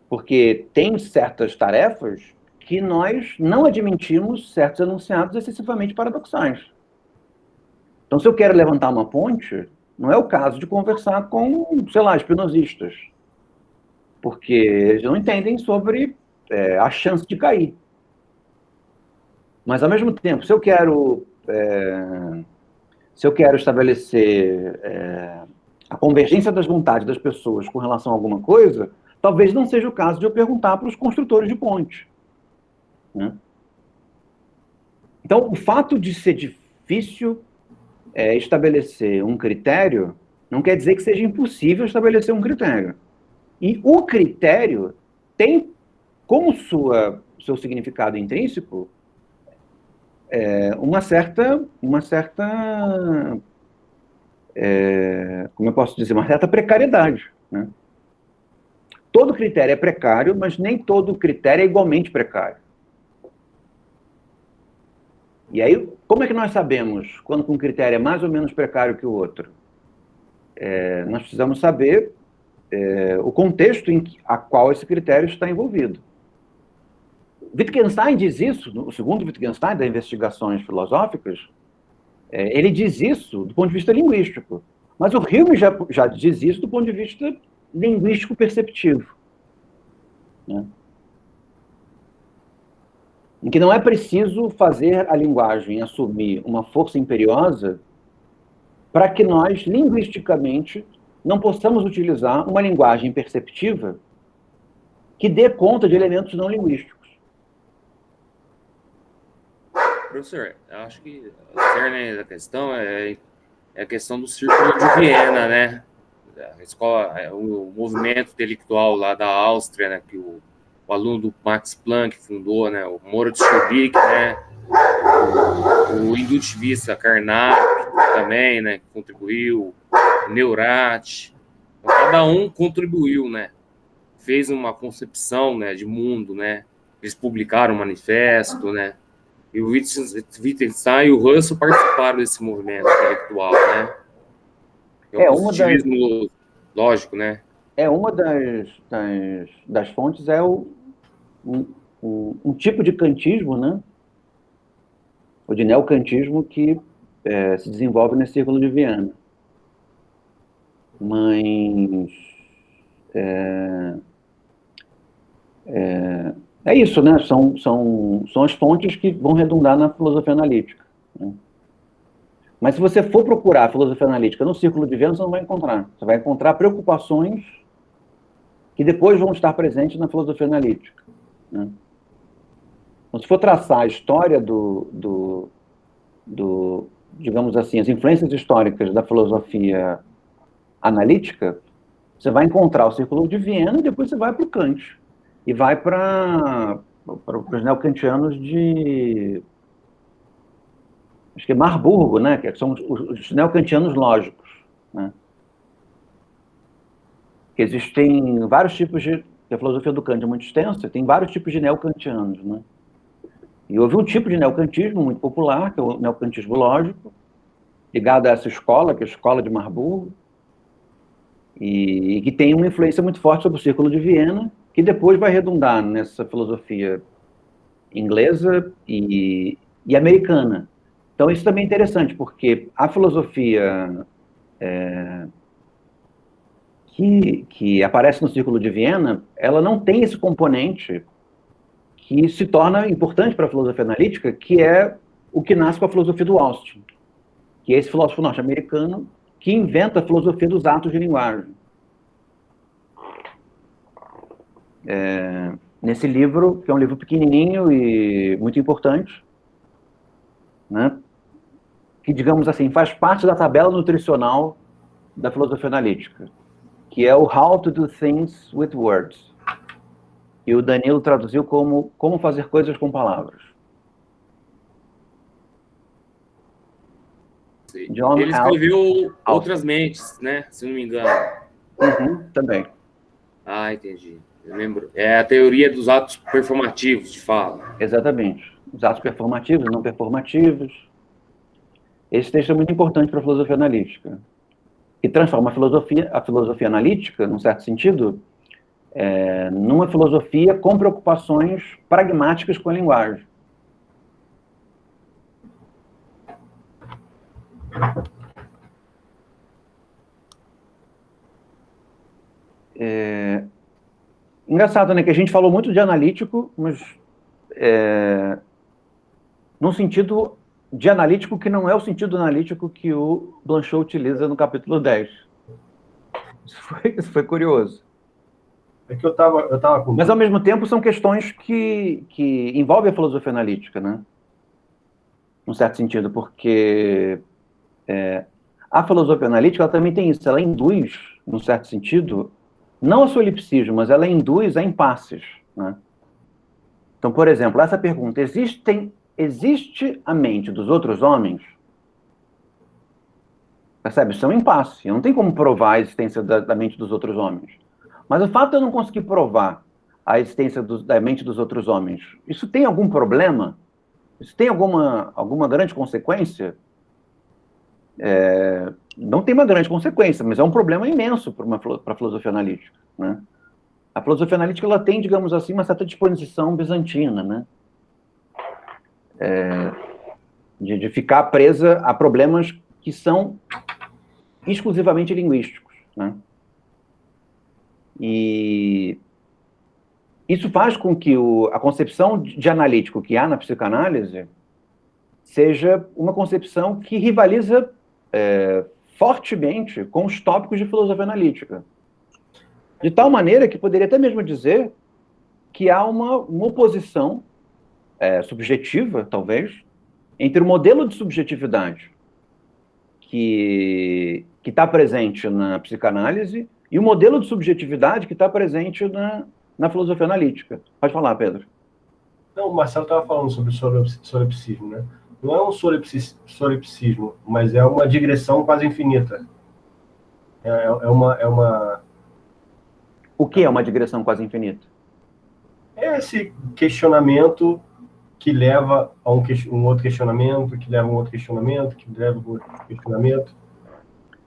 Porque tem certas tarefas que nós não admitimos certos enunciados excessivamente paradoxais. Então, se eu quero levantar uma ponte, não é o caso de conversar com, sei lá, espinosistas. Porque eles não entendem sobre a chance de cair. Mas, ao mesmo tempo, se eu quero estabelecer a convergência das vontades das pessoas com relação a alguma coisa, talvez não seja o caso de eu perguntar para os construtores de ponte, né? Então, o fato de ser difícil estabelecer um critério não quer dizer que seja impossível estabelecer um critério. E o critério tem como seu significado intrínseco uma certa como eu posso dizer, uma certa precariedade, né? Todo critério é precário, mas nem todo critério é igualmente precário. E aí, como é que nós sabemos quando um critério é mais ou menos precário que o outro? Nós precisamos saber o contexto a qual esse critério está envolvido. Wittgenstein diz isso, o segundo Wittgenstein, das investigações filosóficas, ele diz isso do ponto de vista linguístico. Mas o Hume já diz isso do ponto de vista linguístico perceptivo, né? Em que não é preciso fazer a linguagem assumir uma força imperiosa para que nós, linguisticamente, não possamos utilizar uma linguagem perceptiva que dê conta de elementos não linguísticos.
Professor, eu acho que o cerne da questão é a questão do Círculo de Viena, né? A escola, o movimento intelectual lá da Áustria, né? Que o aluno do Max Planck fundou, né? O Moritz Schlick, né? O indutivista Carnap também, né? Que contribuiu, o Neurath. Então, cada um contribuiu, né? Fez uma concepção, né? De mundo, né? Eles publicaram um manifesto, né? E o Wittgenstein e o Russell participaram desse movimento intelectual, né? O positivismo lógico, né?
Uma das fontes um tipo de kantismo, né? O de neocantismo que se desenvolve nesse Círculo de Viena. Mas é isso, né? São as fontes que vão redundar na filosofia analítica, né? Mas se você for procurar a filosofia analítica no Círculo de Viena, você não vai encontrar. Você vai encontrar preocupações que depois vão estar presentes na filosofia analítica, né? Então, se for traçar a história digamos assim, as influências históricas da filosofia analítica, você vai encontrar o Círculo de Viena e depois você vai para o Kant. E vai para os neocantianos acho que é Marburgo, né? Que são os neocantianos lógicos, né? que existem vários tipos de... A filosofia do Kant é muito extensa, tem vários tipos de neocantianos, né? E houve um tipo de neocantismo muito popular, que é o neocantismo lógico, ligado a essa escola, que é a escola de Marburgo, e que tem uma influência muito forte sobre o Círculo de Viena, que depois vai redundar nessa filosofia inglesa e americana. Então, isso também é interessante, porque a filosofia que aparece no Círculo de Viena, ela não tem esse componente que se torna importante para a filosofia analítica, que é o que nasce com a filosofia do Austin, que é esse filósofo norte-americano que inventa a filosofia dos atos de linguagem. Nesse livro, que é um livro pequenininho e muito importante, né, que, digamos assim, faz parte da tabela nutricional da filosofia analítica, que é o How to do Things with Words. E o Danilo traduziu como fazer coisas com palavras.
John Ele escreveu Outras Mentes, né? Se não me engano.
Também.
Ah, entendi. Eu lembro. É a teoria dos atos performativos, de fala.
Exatamente. Os atos performativos, não performativos. Esse texto é muito importante para a filosofia analítica. E transforma a filosofia analítica, num certo sentido, numa filosofia com preocupações pragmáticas com a linguagem. Engraçado, né, que a gente falou muito de analítico, mas num sentido de analítico que não é o sentido analítico que o Blanchot utiliza no capítulo 10. Isso foi curioso.
É que eu tava com...
Mas, ao mesmo tempo, são questões que envolvem a filosofia analítica, né? Num certo sentido, porque a filosofia analítica ela também tem isso, ela induz, num certo sentido, não a solipsismo, mas ela induz a impasses, né? Então, por exemplo, essa pergunta, existe a mente dos outros homens? Percebe? Isso é um impasse. Não tem como provar a existência da mente dos outros homens. Mas o fato de eu não conseguir provar a existência da mente dos outros homens, isso tem algum problema? Isso tem alguma grande consequência? Não tem uma grande consequência, mas é um problema imenso para a filosofia analítica, né? A filosofia analítica ela tem, digamos assim, uma certa disposição bizantina, né? De ficar presa a problemas que são exclusivamente linguísticos, né? E isso faz com que a concepção de analítico que há na psicanálise seja uma concepção que rivaliza fortemente com os tópicos de filosofia analítica. De tal maneira que poderia até mesmo dizer que há uma oposição subjetiva, talvez, entre o modelo de subjetividade que está presente na psicanálise e o modelo de subjetividade que está presente na filosofia analítica. Pode falar, Pedro.
Não, o Marcelo estava falando sobre o solipsismo, né? Não é um solipsismo, mas é uma digressão quase infinita. É uma...
O que é uma digressão quase infinita?
É esse questionamento que leva a um outro questionamento, que leva a um outro questionamento, que leva a um outro questionamento.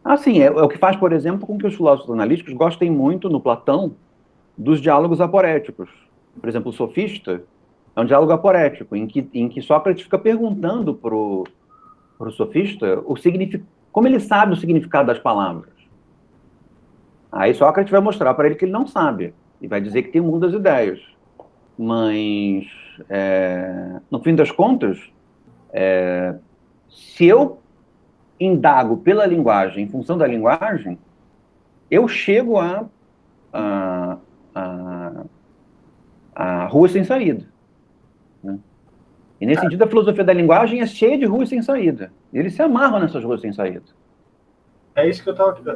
Ah, sim, é o que faz, por exemplo, com que os filósofos analíticos gostem muito, no Platão, dos diálogos aporéticos. Por exemplo, o Sofista é um diálogo aporético, em que Sócrates fica perguntando para o sofista como ele sabe o significado das palavras. Aí Sócrates vai mostrar para ele que ele não sabe, e vai dizer que tem o mundo das ideias. Mas, no fim das contas, se eu indago pela linguagem, em função da linguagem, eu chego a rua sem saída, né? E, nesse sentido, a filosofia da linguagem é cheia de ruas sem saída. E eles se amarram nessas ruas sem saída.
É isso que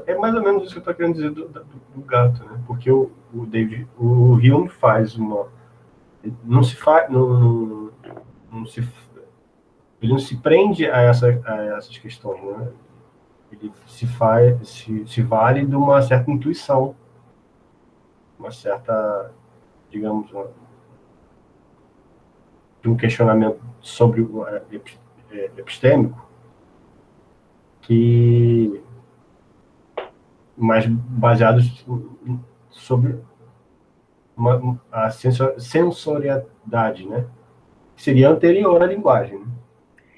é mais ou menos isso que eu estava querendo dizer do gato, né? Porque o Hume faz uma... ele não se prende a essas questões, né? Ele se vale de uma certa intuição uma certa, digamos, um questionamento sobre o epistêmico, que mais baseados sobre a sensorialidade, né? Que seria anterior à linguagem, né?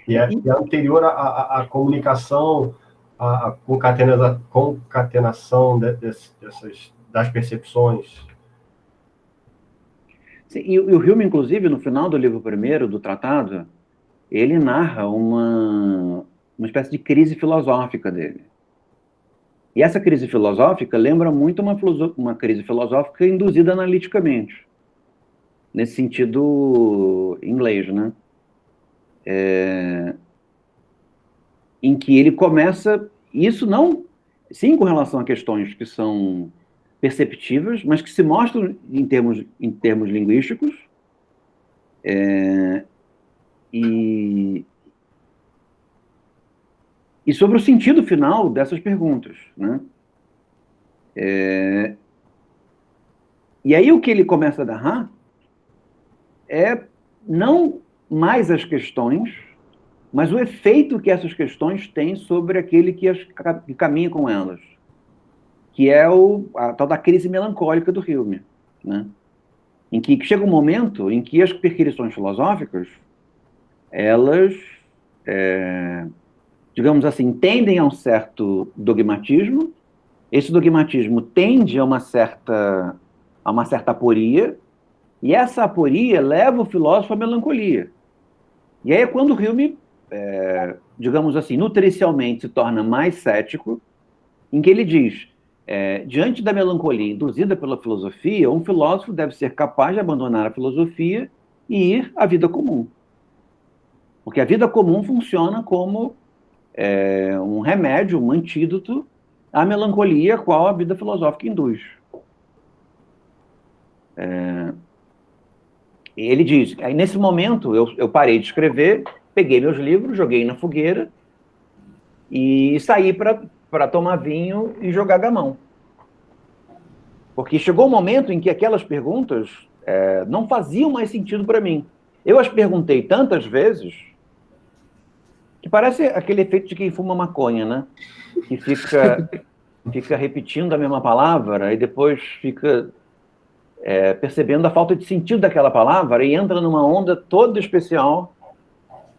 E é anterior à comunicação, à concatenação das percepções.
Sim, e o Hume, inclusive, no final do livro primeiro, do tratado, ele narra uma espécie de crise filosófica dele. E essa crise filosófica lembra muito uma crise filosófica induzida analiticamente, nesse sentido inglês, né? Em que ele começa, isso não, sim, com relação a questões que são perceptivas, mas que se mostram em termos linguísticos, e sobre o sentido final dessas perguntas, né? E aí o que ele começa a narrar é não mais as questões, mas o efeito que essas questões têm sobre aquele que caminha com elas, que é a tal da crise melancólica do Hume, né? Em que chega um momento em que as perquisições filosóficas, elas, digamos assim, tendem a um certo dogmatismo. Esse dogmatismo tende a uma certa aporia, e essa aporia leva o filósofo à melancolia. E aí é quando o Hume, digamos assim, nutricialmente se torna mais cético, em que ele diz, diante da melancolia induzida pela filosofia, um filósofo deve ser capaz de abandonar a filosofia e ir à vida comum. Porque a vida comum funciona como um remédio, um antídoto à melancolia a qual a vida filosófica induz. E ele diz, aí nesse momento eu parei de escrever, peguei meus livros, joguei na fogueira e saí para tomar vinho e jogar gamão. Porque chegou um momento em que aquelas perguntas não faziam mais sentido para mim. Eu as perguntei tantas vezes que parece aquele efeito de quem fuma maconha, né? Que fica repetindo a mesma palavra e depois fica percebendo a falta de sentido daquela palavra e entra numa onda toda especial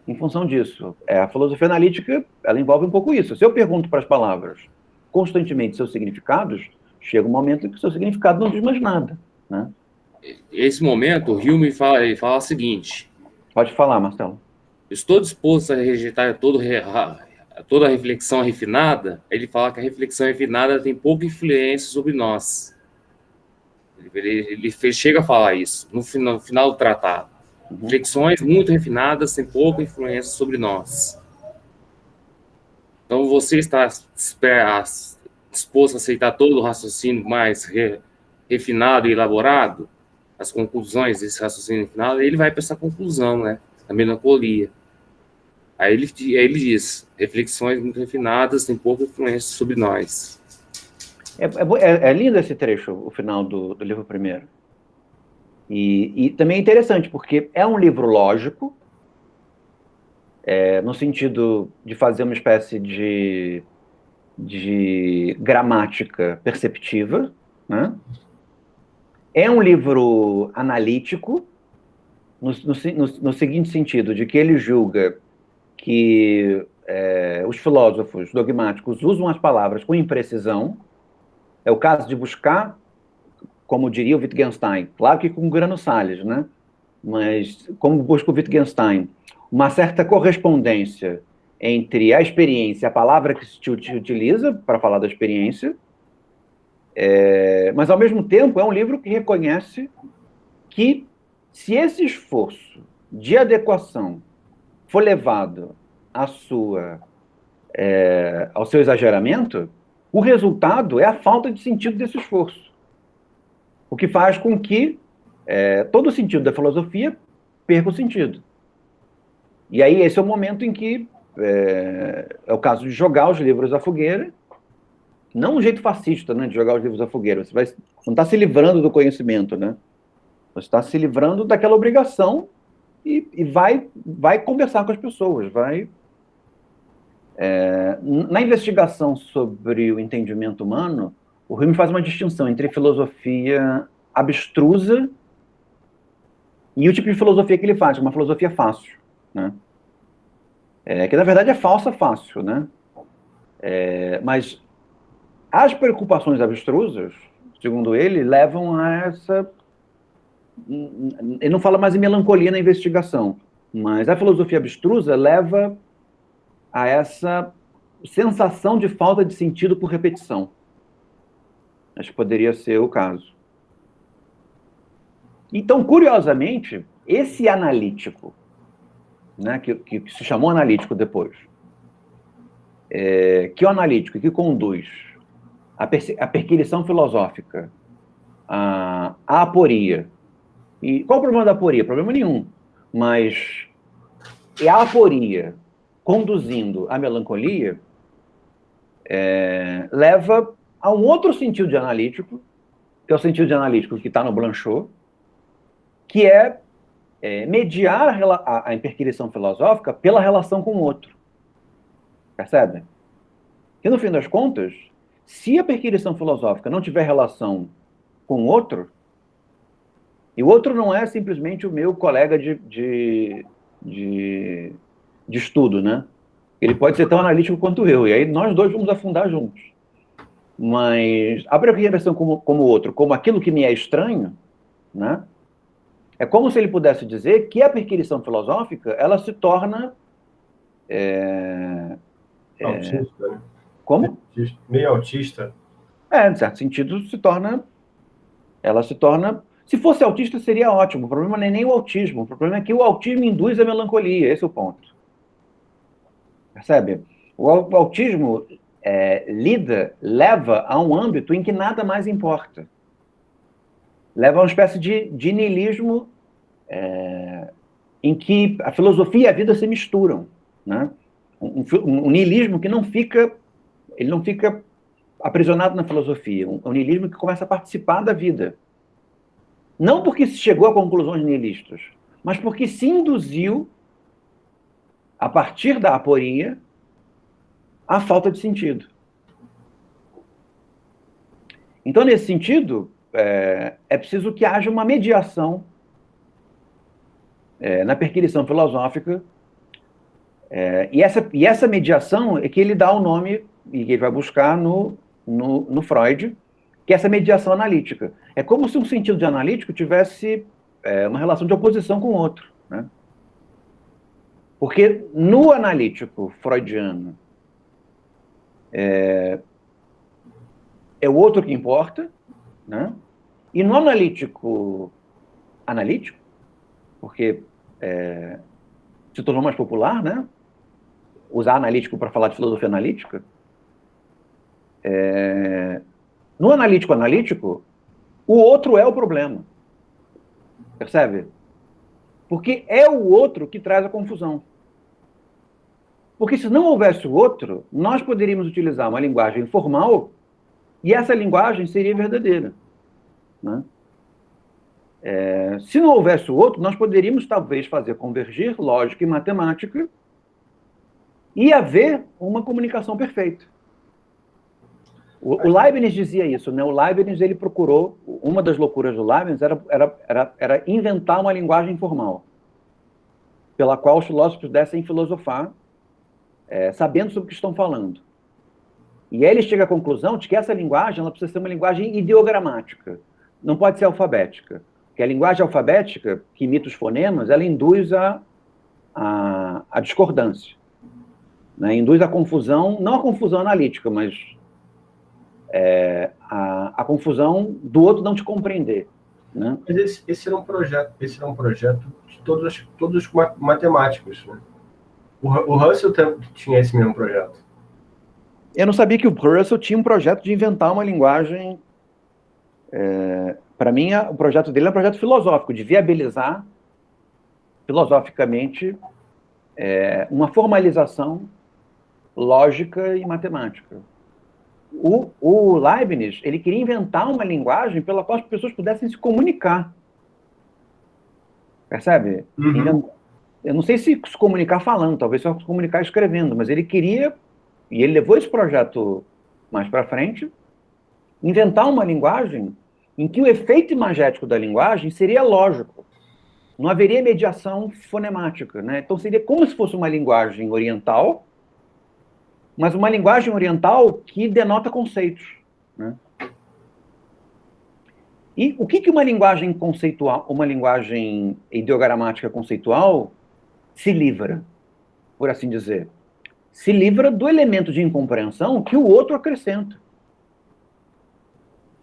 em função disso. A filosofia analítica, ela envolve um pouco isso. Se eu pergunto para as palavras constantemente seus significados, chega um momento em que o seu significado não diz mais nada, né?
Esse momento, o Hume ele fala o seguinte:
Pode falar, Marcelo.
estou disposto a rejeitar toda a reflexão refinada. Ele fala que a reflexão refinada tem pouca influência sobre nós. Ele chega a falar isso no final do tratado. Reflexões muito refinadas têm pouca influência sobre nós. Então, você está disposto a aceitar todo o raciocínio mais refinado e elaborado, as conclusões desse raciocínio refinado, ele vai para essa conclusão, né? A melancolia. Aí ele diz, reflexões muito refinadas têm pouca influência sobre nós.
É lindo esse trecho, o final do livro primeiro. E também é interessante, porque é um livro lógico, no sentido de fazer uma espécie de gramática perceptiva, né? É um livro analítico, no seguinte sentido, de que ele julga que os filósofos dogmáticos usam as palavras com imprecisão. É o caso de buscar, como diria o Wittgenstein, claro que com Grano Salles, né? Mas como busca o Wittgenstein, uma certa correspondência entre a experiência e a palavra que se utiliza para falar da experiência, mas, ao mesmo tempo, é um livro que reconhece que, se esse esforço de adequação for levado ao seu exageramento, o resultado é a falta de sentido desse esforço. O que faz com que todo o sentido da filosofia perca o sentido. E aí esse é o momento em que é o caso de jogar os livros à fogueira, não um jeito fascista, né, de jogar os livros à fogueira. Você vai não está se livrando do conhecimento, né? Você está se livrando daquela obrigação e vai conversar com as pessoas, vai... na investigação sobre o entendimento humano, o Hume faz uma distinção entre filosofia abstrusa e o tipo de filosofia que ele faz, uma filosofia fácil, né? Que na verdade é falsa fácil, né? Mas as preocupações abstrusas, segundo ele, levam a essa... Ele não fala mais em melancolia na investigação, mas a filosofia abstrusa leva a essa sensação de falta de sentido por repetição. Acho que poderia ser o caso. Então, curiosamente, esse analítico, né, que se chamou analítico depois, que é o analítico que conduz a perquisição filosófica, a aporia. E qual o problema da aporia? Problema nenhum. Mas é a aporia conduzindo a melancolia leva a um outro sentido de analítico, que é o sentido de analítico que está no Blanchot, que é mediar a perquisição filosófica pela relação com o outro. Percebe? E no fim das contas, se a perquisição filosófica não tiver relação com o outro, e o outro não é simplesmente o meu colega de estudo, né? Ele pode ser tão analítico quanto eu, e aí nós dois vamos afundar juntos. Mas a perquisição como o outro, como aquilo que me é estranho, né? É como se ele pudesse dizer que a perquisição filosófica, ela se torna...
Autista, né?
Como?
Meio autista.
Em certo sentido, ela se torna... Se fosse autista, seria ótimo. O problema não é nem o autismo. O problema é que o autismo induz a melancolia. Esse é o ponto. Percebe? O autismo leva a um âmbito em que nada mais importa. Leva a uma espécie de niilismo em que a filosofia e a vida se misturam, né? Um niilismo que não fica aprisionado na filosofia, um niilismo que começa a participar da vida. Não porque se chegou a conclusões niilistas, mas porque se induziu, a partir da aporia, a falta de sentido. Então, nesse sentido, é preciso que haja uma mediação na perquisição filosófica, e essa mediação é que ele dá o nome, e que ele vai buscar no Freud, que é essa mediação analítica. É como se um sentido de analítico tivesse uma relação de oposição com o outro, né? Porque no analítico freudiano é o outro que importa, né? E no analítico, porque se tornou mais popular, né? Usar analítico para falar de filosofia analítica. No analítico, o outro é o problema. Percebe? Porque é o outro que traz a confusão. Porque se não houvesse o outro, nós poderíamos utilizar uma linguagem formal e essa linguagem seria verdadeira, né? Se não houvesse o outro, nós poderíamos talvez fazer convergir lógica e matemática e haver uma comunicação perfeita. O Leibniz dizia isso, né? O Leibniz, ele procurou, uma das loucuras do Leibniz era inventar uma linguagem formal, pela qual os filósofos pudessem filosofar, sabendo sobre o que estão falando. E aí ele chega à conclusão de que essa linguagem ela precisa ser uma linguagem ideogramática, não pode ser alfabética. Porque a linguagem alfabética, que imita os fonemas, ela induz a discordância, né? Induz a confusão, não a confusão analítica, mas a confusão do outro não te compreender, né?
Mas esse era um projeto de todos os matemáticos, né? O Russell tinha esse mesmo projeto.
Eu não sabia que o Russell tinha um projeto de inventar uma linguagem. Para mim, o projeto dele é um projeto filosófico, de viabilizar filosoficamente uma formalização lógica e matemática. O Leibniz, ele queria inventar uma linguagem pela qual as pessoas pudessem se comunicar. Percebe?
Uhum.
Eu não sei se comunicar falando, talvez só se comunicar escrevendo, mas ele queria, e ele levou esse projeto mais para frente, inventar uma linguagem em que o efeito imagético da linguagem seria lógico. Não haveria mediação fonemática, né? Então seria como se fosse uma linguagem oriental, mas uma linguagem oriental que denota conceitos, né? E o que uma linguagem conceitual, uma linguagem ideogramática conceitual se livra, por assim dizer? Se livra do elemento de incompreensão que o outro acrescenta.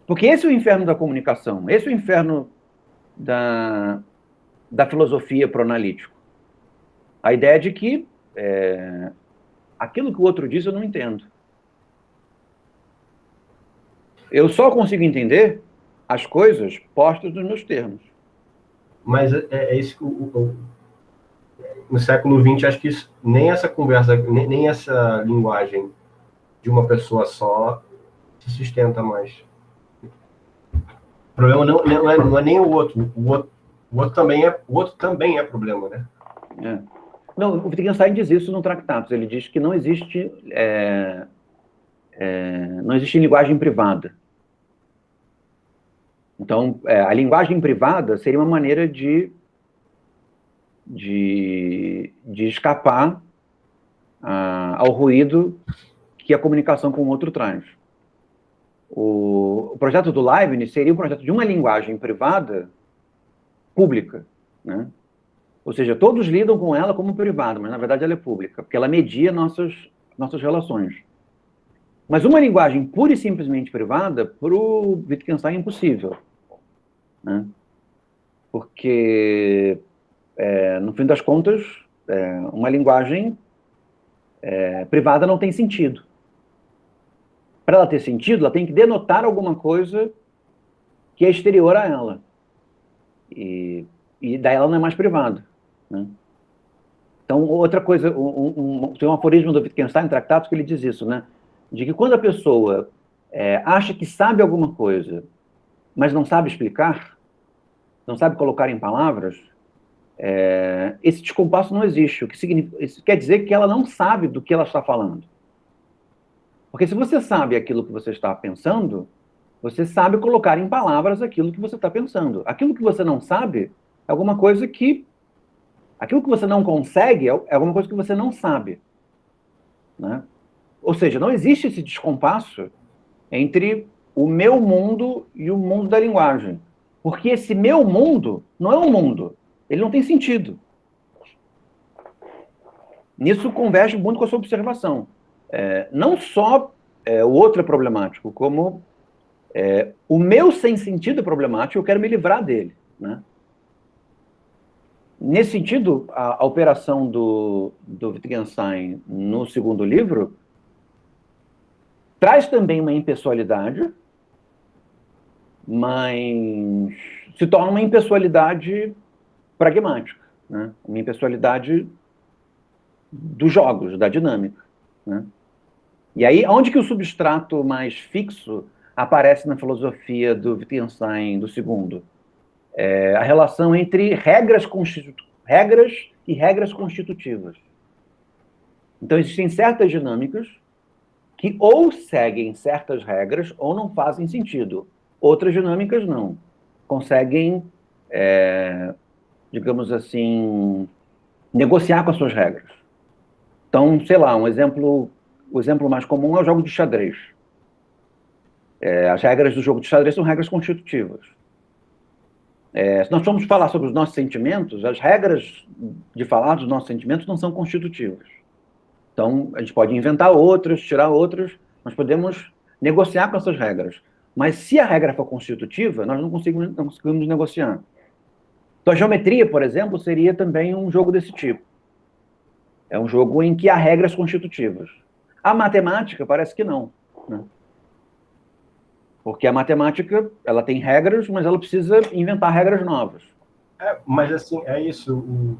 Porque esse é o inferno da comunicação, esse é o inferno da filosofia proanalítico. A ideia de que aquilo que o outro diz eu não entendo. Eu só consigo entender as coisas postas nos meus termos.
Mas é isso que no século XX, acho que nem essa conversa, nem essa linguagem de uma pessoa só se sustenta mais. O problema não é nem o outro. O outro também é problema, né?
É. Não, o Wittgenstein diz isso no Tractatus. Ele diz que não existe linguagem privada. Então, a linguagem privada seria uma maneira de escapar ao ruído que a comunicação com o outro traz. O projeto do Leibniz seria um projeto de uma linguagem privada pública, né? Ou seja, todos lidam com ela como privada, mas na verdade ela é pública, porque ela media nossas relações. Mas uma linguagem pura e simplesmente privada, para o Wittgenstein, é impossível, né? Porque, no fim das contas, uma linguagem privada não tem sentido. Para ela ter sentido, ela tem que denotar alguma coisa que é exterior a ela. E daí ela não é mais privada, né? Então, outra coisa, tem um aforismo do Wittgenstein, em Tractatus, que ele diz isso, né? De que quando a pessoa acha que sabe alguma coisa, mas não sabe explicar, não sabe colocar em palavras, esse descompasso não existe. Isso quer dizer que ela não sabe do que ela está falando. Porque se você sabe aquilo que você está pensando, você sabe colocar em palavras aquilo que você está pensando. Aquilo que você não sabe é alguma coisa que... Aquilo que você não consegue é alguma coisa que você não sabe, né? Ou seja, não existe esse descompasso entre o meu mundo e o mundo da linguagem. Porque esse meu mundo não é um mundo. Ele não tem sentido. Nisso converge muito com a sua observação. Não só o outro é problemático, como o meu sem sentido é problemático, eu quero me livrar dele, né? Nesse sentido, a operação do Wittgenstein no segundo livro traz também uma impessoalidade, mas se torna uma impessoalidade pragmática, né? Uma impessoalidade dos jogos, da dinâmica, né? E aí, onde que o substrato mais fixo aparece na filosofia do Wittgenstein do segundo? A relação entre regras e regras constitutivas. Então, existem certas dinâmicas que ou seguem certas regras ou não fazem sentido. Outras dinâmicas não. Conseguem, digamos assim, negociar com as suas regras. Então, sei lá, o exemplo mais comum é o jogo de xadrez. As regras do jogo de xadrez são regras constitutivas. Se nós formos falar sobre os nossos sentimentos, as regras de falar dos nossos sentimentos não são constitutivas. Então, a gente pode inventar outras, tirar outras, nós podemos negociar com essas regras. Mas se a regra for constitutiva, nós não conseguimos negociar. Então, a geometria, por exemplo, seria também um jogo desse tipo. É um jogo em que há regras constitutivas. A matemática parece que não, né? Porque a matemática, ela tem regras, mas ela precisa inventar regras novas.
Mas, assim, é isso.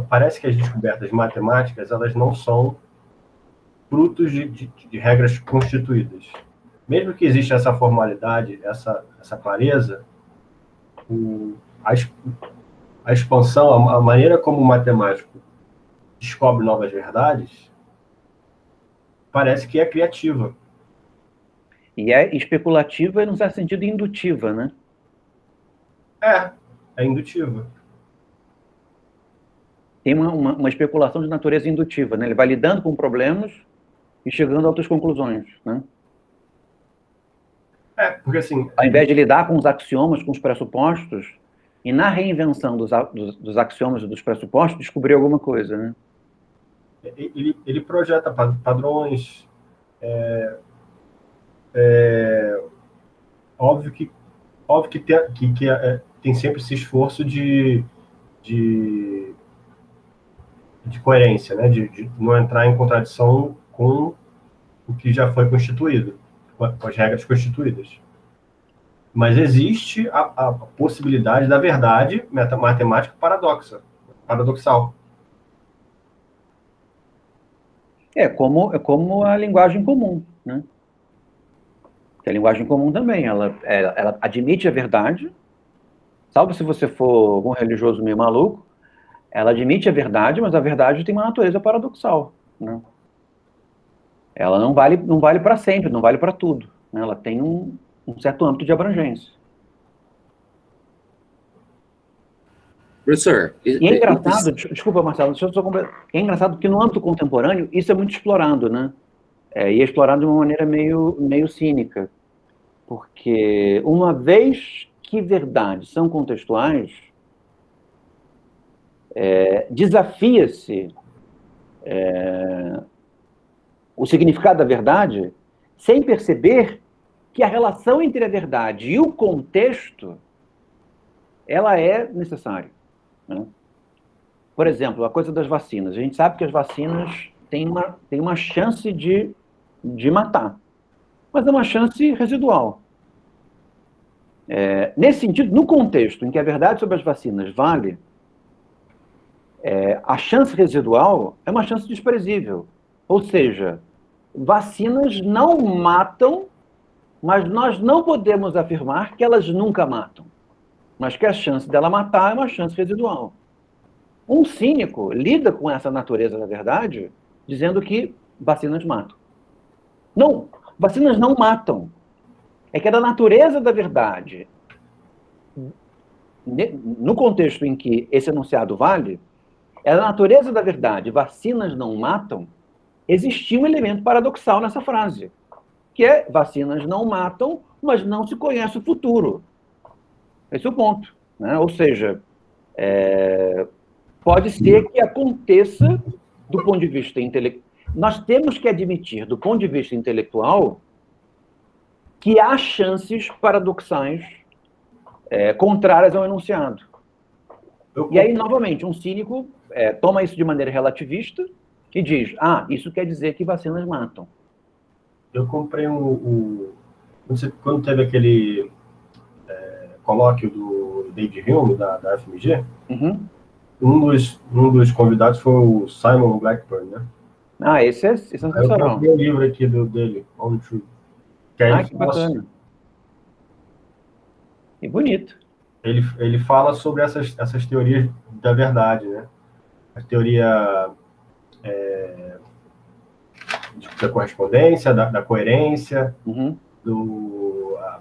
Parece que as descobertas matemáticas, elas não são frutos de regras constituídas. Mesmo que exista essa formalidade, essa clareza, a expansão, a maneira como o matemático descobre novas verdades, parece que é criativa.
E é especulativa no certo sentido indutiva, né?
É indutiva.
Tem uma especulação de natureza indutiva, né? Ele vai lidando com problemas e chegando a outras conclusões, né?
Porque assim...
Ao invés de lidar com os axiomas, com os pressupostos, e na reinvenção dos axiomas e dos pressupostos, descobrir alguma coisa, né?
Ele projeta padrões. Óbvio que tem sempre esse esforço de coerência, né? De não entrar em contradição com o que já foi constituído, com as regras constituídas. Mas existe a possibilidade da verdade matemática paradoxal.
É como a linguagem comum, né? A linguagem comum também, ela admite a verdade, salvo se você for algum religioso meio maluco, ela admite a verdade, mas a verdade tem uma natureza paradoxal, né? Ela não vale para sempre, não vale para tudo, né? Ela tem um certo âmbito de abrangência.
Professor...
E é engraçado, desculpa, Marcelo, deixa eu só completar. É engraçado que no âmbito contemporâneo isso é muito explorado, né? E é explorado de uma maneira meio cínica. Porque uma vez que verdades são contextuais, desafia-se o significado da verdade sem perceber que a relação entre a verdade e o contexto ela é necessária, né? Por exemplo, a coisa das vacinas. A gente sabe que as vacinas têm uma chance de matar, mas é uma chance residual. Nesse sentido, no contexto em que a verdade sobre as vacinas vale, a chance residual é uma chance desprezível. Ou seja, vacinas não matam, mas nós não podemos afirmar que elas nunca matam, mas que a chance dela matar é uma chance residual. Um cínico lida com essa natureza da verdade dizendo que vacinas matam. Não, vacinas não matam. É que é da natureza da verdade, no contexto em que esse enunciado vale, é da natureza da verdade, vacinas não matam, existia um elemento paradoxal nessa frase, que é vacinas não matam, mas não se conhece o futuro. Esse é o ponto, né? Ou seja, pode ser que aconteça do ponto de vista intelectual. Nós temos que admitir, do ponto de vista intelectual, que há chances paradoxais contrárias ao enunciado. E aí, novamente, um cínico toma isso de maneira relativista e diz, isso quer dizer que vacinas matam.
Eu comprei quando teve aquele colóquio do David Hume, da FMG, um dos convidados foi o Simon Blackburn, né?
Esse é sensacional.
Eu comprei um livro aqui dele, On Truth.
Que bacana. E bonito.
Ele fala sobre essas teorias da verdade, né? A teoria da correspondência, da coerência,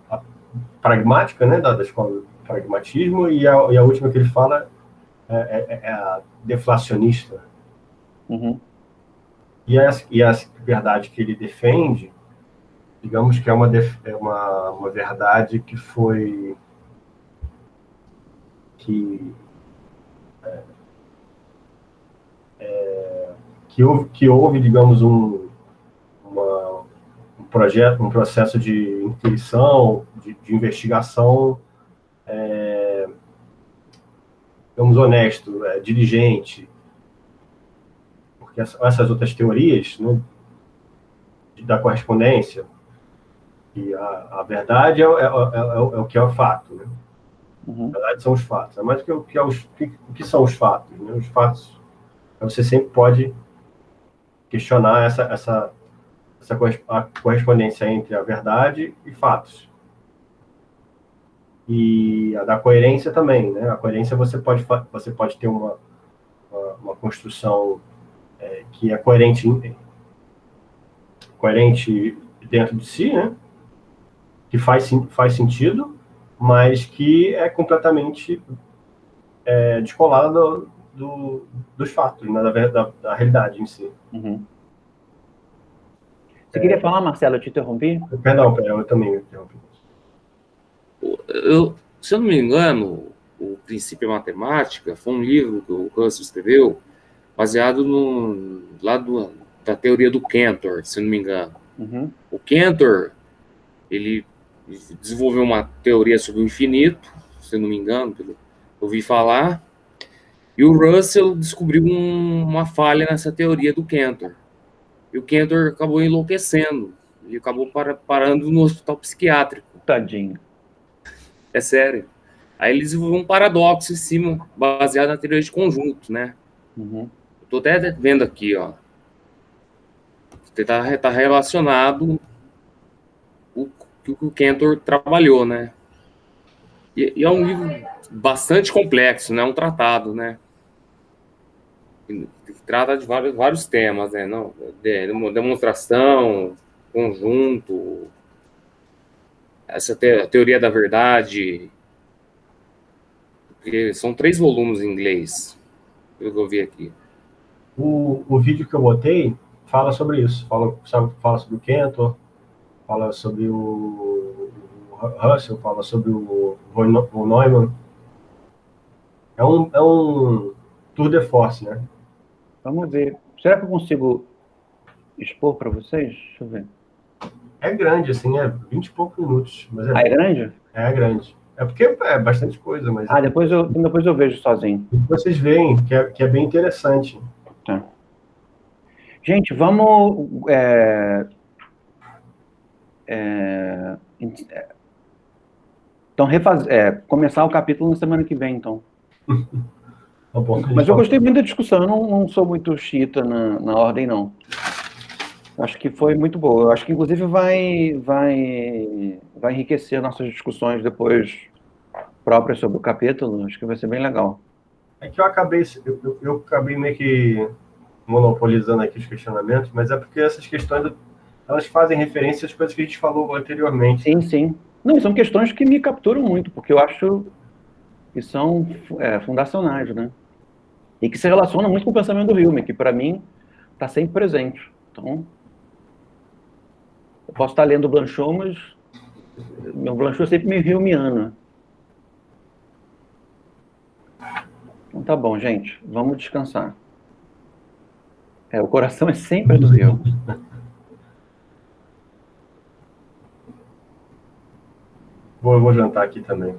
a pragmática, né? Da escola do pragmatismo, e a última que ele fala é a deflacionista. E a verdade que ele defende, digamos que é uma verdade que foi que houve, digamos, um processo de intuição, de investigação, digamos, honesto, diligente, porque essas outras teorias, né, da correspondência, e a verdade é o que é o fato, né? Na verdade são os fatos. É mais do que o que são os fatos, né? Os fatos, você sempre pode questionar a correspondência entre a verdade e fatos. E a da coerência também, né? A coerência você pode ter uma construção que é coerente dentro de si, né? Que faz sentido, mas que é completamente descolada dos fatos, né? Da realidade em si.
Uhum. Você queria falar, Marcelo? Eu te interrompi?
Perdão, eu também me interrompi.
Se eu não me engano, o Princípio Matemática foi um livro que o Russell escreveu baseado no lado da teoria do Cantor, se eu não me engano.
Uhum.
O Cantor, ele desenvolveu uma teoria sobre o infinito, se eu não me engano, eu ouvi falar, e o Russell descobriu uma falha nessa teoria do Cantor. E o Cantor acabou enlouquecendo, ele acabou parando no hospital psiquiátrico.
Tadinho.
É sério. Aí ele desenvolveu um paradoxo em cima, baseado na teoria de conjunto, né?
Uhum.
Tô até vendo aqui, ó. Tá relacionado o que o Cantor trabalhou, né? E é um livro bastante complexo, né? Um tratado, né? Que trata de vários temas, né? Não, demonstração, conjunto, essa teoria da verdade, porque são 3 volumes em inglês, pelo que eu vi aqui.
O vídeo que eu botei fala sobre isso. Fala sobre o Cantor, fala sobre o Russell, fala sobre o Neumann. É um tour de force, né?
Vamos ver. Será que eu consigo expor para vocês? Deixa eu ver.
É grande, assim, 20 e poucos minutos. Mas
É grande?
É grande. É porque é bastante coisa, mas...
Depois eu vejo sozinho.
Vocês veem que é bem interessante.
Tá. Gente, vamos... então, começar o capítulo na semana que vem, então.
Tá bom,
Mas eu gostei muito da discussão. Eu não sou muito xiita na ordem, não. Acho que foi muito boa. Eu acho que, inclusive, vai enriquecer nossas discussões depois próprias sobre o capítulo. Acho que vai ser bem legal.
É que eu acabei meio que monopolizando aqui os questionamentos, mas é porque essas questões, elas fazem referência às coisas que a gente falou anteriormente.
Sim, sim. Não, são questões que me capturam muito, porque eu acho que são fundacionais, né? E que se relacionam muito com o pensamento do Hume, que, para mim, está sempre presente. Então, eu posso estar lendo Blanchot, mas meu Blanchot é sempre meio humeano. Então tá bom, gente. Vamos descansar. O coração é sempre do Rio.
Vou jantar aqui também.